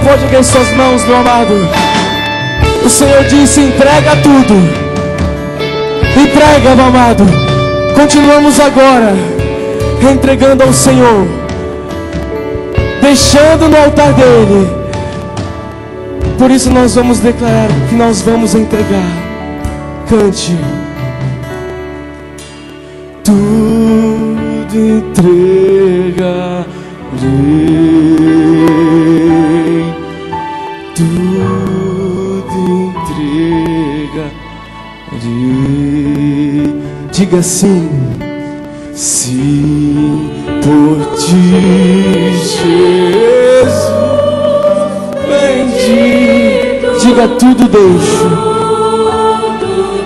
Pode erguer suas mãos, meu amado. O Senhor disse: entrega tudo. Entrega, meu amado. Continuamos agora entregando ao Senhor, deixando no altar dele. Por isso nós vamos declarar que nós vamos entregar. Cante. Tudo entregarei. Diga sim. Sim, por ti, Jesus, bendito. Diga tudo deixo.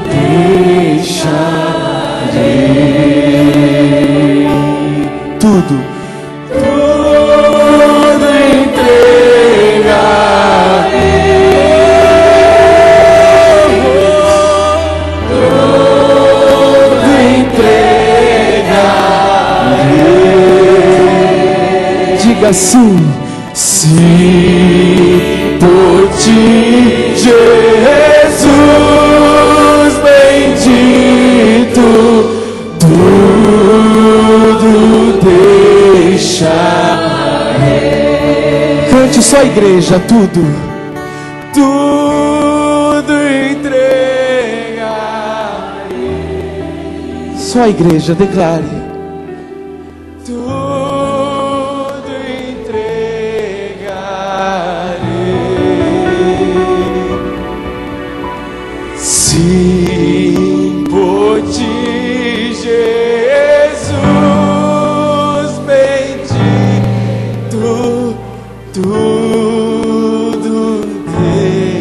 Deixarei tudo. Tudo entregarei. Tudo entregarei. Diga sim. Sim, por ti, Jesus bendito, tudo deixarei. Cante só, igreja, tudo. Tudo entregarei. Só a igreja, declare. Sim, por ti, Jesus bendito, tudo deixarei.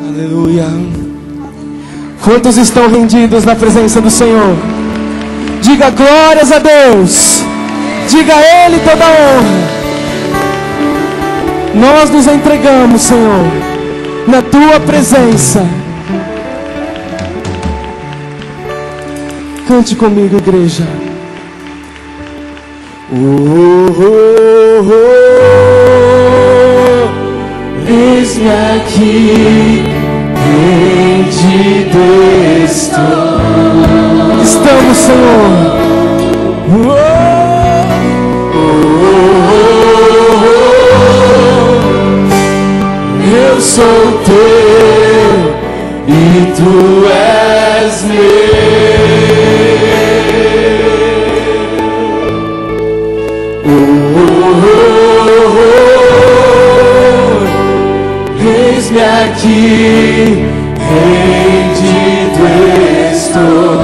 Aleluia. Quantos estão rendidos na presença do Senhor? Diga glórias a Deus. Diga a Ele toda a honra. Nós nos entregamos, Senhor, na Tua presença. Cante comigo, igreja. Eis-me aqui, rendido estou. Estamos, Senhor. Eu sou teu e tu és meu. Eis-me aqui, rendido estou.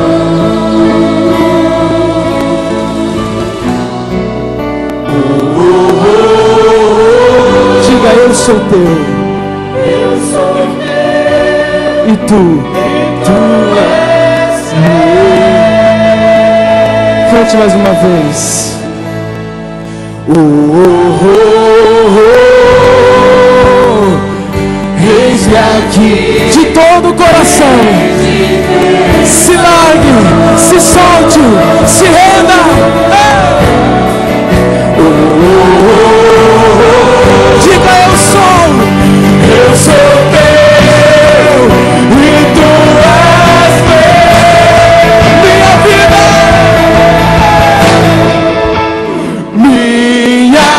Diga, eu sou teu. E tu és meu. Cante mais uma vez. Eis-me aqui. De todo o coração. Se largue, se solte, se renda. Diga, eu sou teu e tu és meu. Minha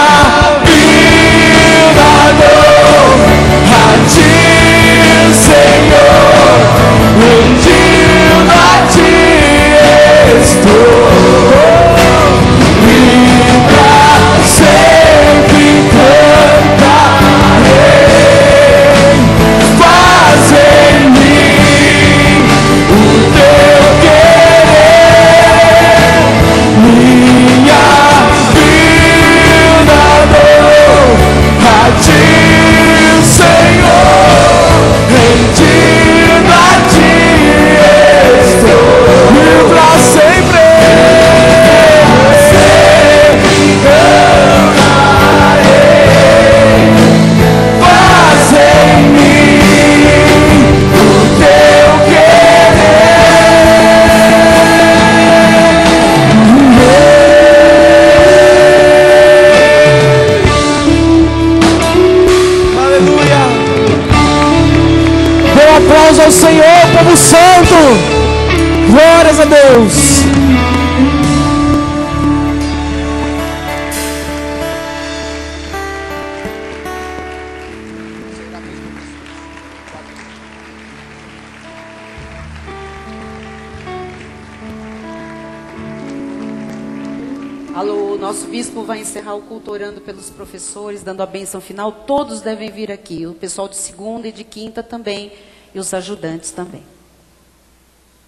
vida, dou a ti, Senhor, rendido a ti estou. Ao Senhor, povo santo, glórias a Deus. Alô, nosso bispo vai encerrar o culto orando pelos professores, dando a bênção final. Todos devem vir aqui, o pessoal de segunda e de quinta também. e os ajudantes também.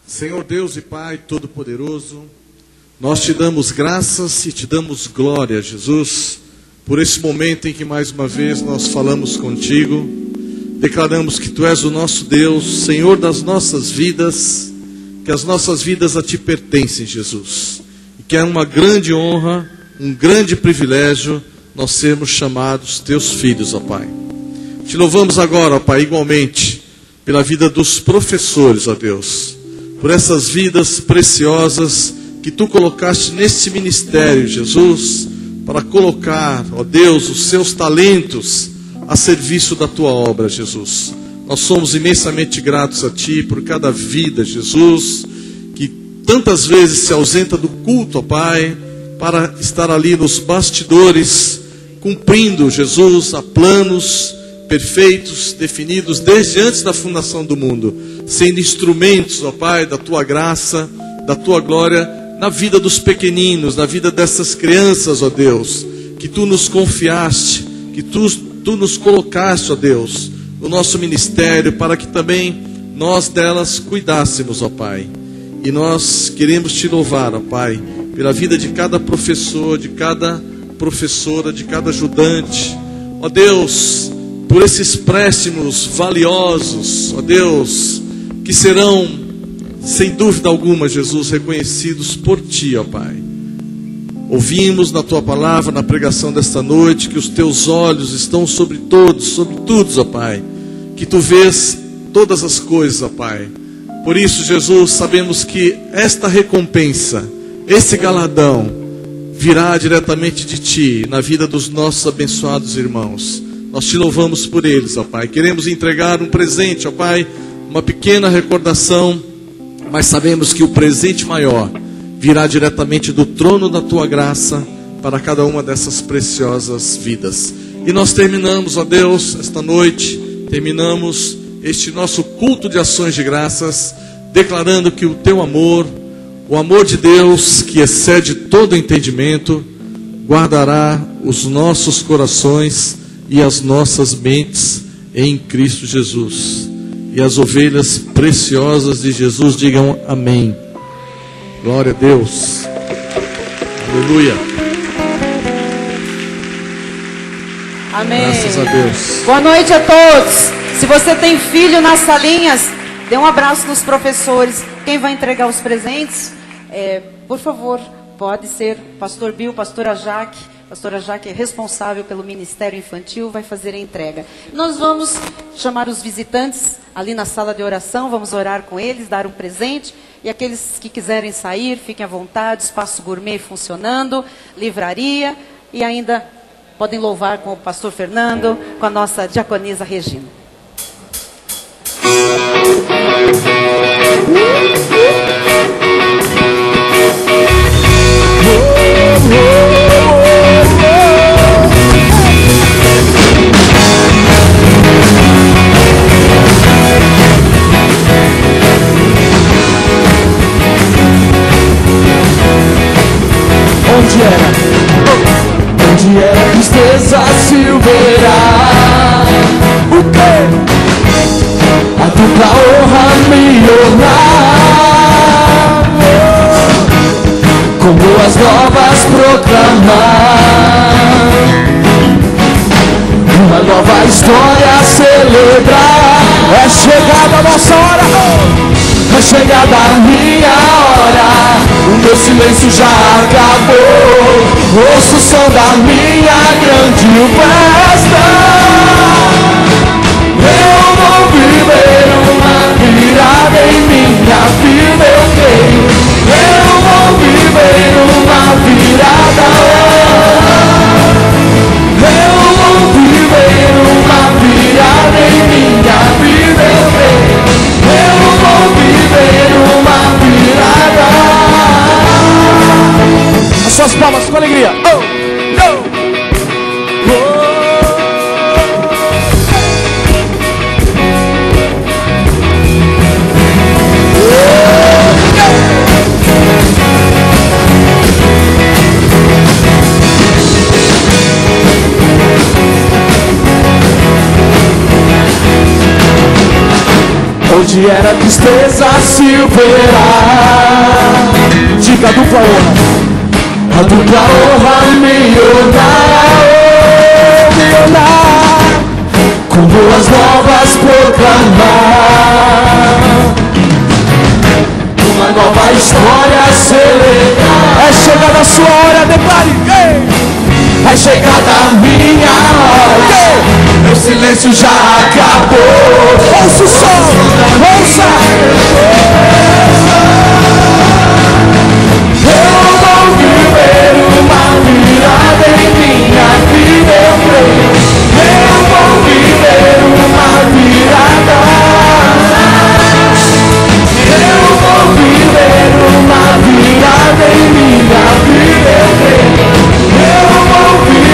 Senhor Deus e Pai Todo-Poderoso, nós te damos graças e te damos glória, Jesus, por esse momento em que mais uma vez nós falamos contigo, declaramos que tu és o nosso Deus, Senhor das nossas vidas, que as nossas vidas a ti pertencem, Jesus, e que é uma grande honra, um grande privilégio nós sermos chamados teus filhos, ó Pai. Te louvamos agora, ó Pai, igualmente, pela vida dos professores, ó Deus, por essas vidas preciosas que tu colocaste nesse ministério, Jesus, para colocar, ó Deus, os seus talentos a serviço da tua obra, Jesus. Nós somos imensamente gratos a ti por cada vida, Jesus, que tantas vezes se ausenta do culto, ó Pai, para estar ali nos bastidores, cumprindo, Jesus, a planos perfeitos, definidos desde antes da fundação do mundo, sendo instrumentos, ó Pai, da tua graça, da tua glória, na vida dos pequeninos, na vida dessas crianças, ó Deus, que tu nos confiaste, que tu nos colocaste, ó Deus, no nosso ministério, para que também nós delas cuidássemos, ó Pai. E nós queremos te louvar, ó Pai, pela vida de cada professor, de cada professora, de cada ajudante, ó Deus, por esses préstimos valiosos, ó Deus, que serão, sem dúvida alguma, Jesus, reconhecidos por ti, ó Pai. Ouvimos na tua palavra, na pregação desta noite, que os teus olhos estão sobre todos, sobre tudo, ó Pai, que tu vês todas as coisas, ó Pai. Por isso, Jesus, sabemos que esta recompensa, esse galardão, virá diretamente de ti, na vida dos nossos abençoados irmãos. Nós te louvamos por eles, ó Pai. Queremos entregar um presente, ó Pai, uma pequena recordação, mas sabemos que o presente maior virá diretamente do trono da tua graça para cada uma dessas preciosas vidas. E nós terminamos, ó Deus, esta noite, terminamos este nosso culto de ações de graças, declarando que o teu amor, o amor de Deus, que excede todo entendimento, guardará os nossos corações e as nossas mentes em Cristo Jesus. E as ovelhas preciosas de Jesus digam amém. Glória a Deus. Aleluia. Amém. Graças a Deus. Boa noite a todos. Se você tem filho nas salinhas, dê um abraço nos professores. Quem vai entregar os presentes, por favor, pode ser pastor Bill, pastora Jaque. Pastora Jaque é responsável pelo Ministério Infantil, vai fazer a entrega. Nós vamos chamar os visitantes ali na sala de oração, vamos orar com eles, dar um presente. E aqueles que quiserem sair, fiquem à vontade, espaço gourmet funcionando, livraria. E ainda podem louvar com o pastor Fernando, com a nossa diaconisa Regina. Onde era a tristeza silveira, o quê? A dupla honra me honrar, com boas novas proclamar, uma nova história a celebrar. É chegada a nossa hora, é chegada a minha hora. O meu silêncio já acabou. Ouço o som da minha grande festa. Eu vou viver uma virada em minha vida, eu creio. Eu vou viver uma virada. Eu vou viver uma virada em minha vida, eu creio. Eu vou viver uma virada. As suas palmas com alegria. Oh, no. Oh. onde era tristeza se verá. Diga a dupla honra. A dupla honra me honrar, com boas novas proclamar, uma nova história celebrar. É chegada a sua hora, declare. É chegada a minha hora, meu silêncio já acabou. Ouça o som, ouça. Eu vou viver uma virada em minha vida, eu creio. Eu vou viver uma virada. Eu vou viver uma virada em minha vida, eu creio. Eu vou viver.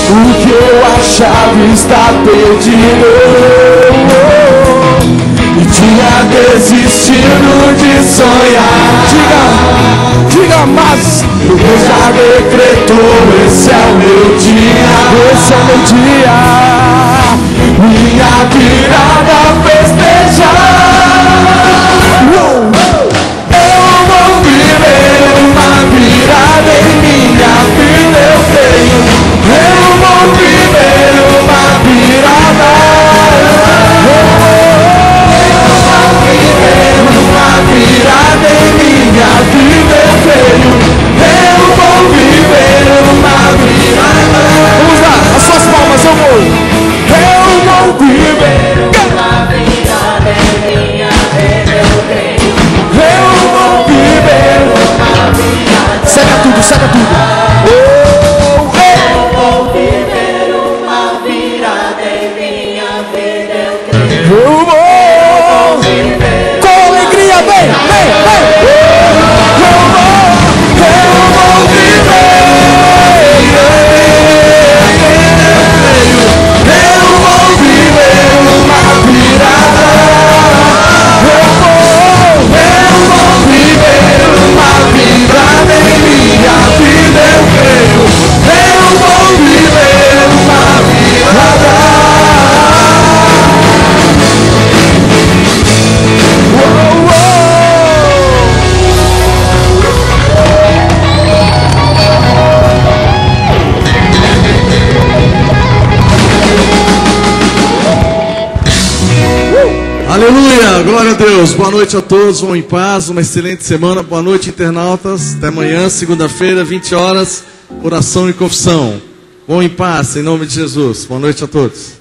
O que eu achava estar perdido e tinha desistido de sonhar. Diga, mas Deus já decretou, esse é o meu dia, esse é o meu dia, minha virada festejar. Eu vou viver uma virada em minha vida, eu creio. Eu vou viver uma virada. Uma virada em minha vida, eu creio. Eu vou viver uma virada. Vamos lá, as suas palmas, eu vou. Eu vou viver uma virada em minha vida, eu creio. Eu vou viver uma virada. Cega tudo, cega tudo. Eu vou viver uma virada em minha vida, eu creio. Eu vou viver. Vem, vem, vem. Eu vou viver. Eu vou viver uma virada. Eu vou viver uma virada em minha vida, eu creio. Eu vou viver uma virada. Aleluia, glória a Deus, boa noite a todos, vão em paz, uma excelente semana, boa noite internautas, até amanhã, segunda-feira, 20 horas, oração e confissão, vão em paz, em nome de Jesus, boa noite a todos.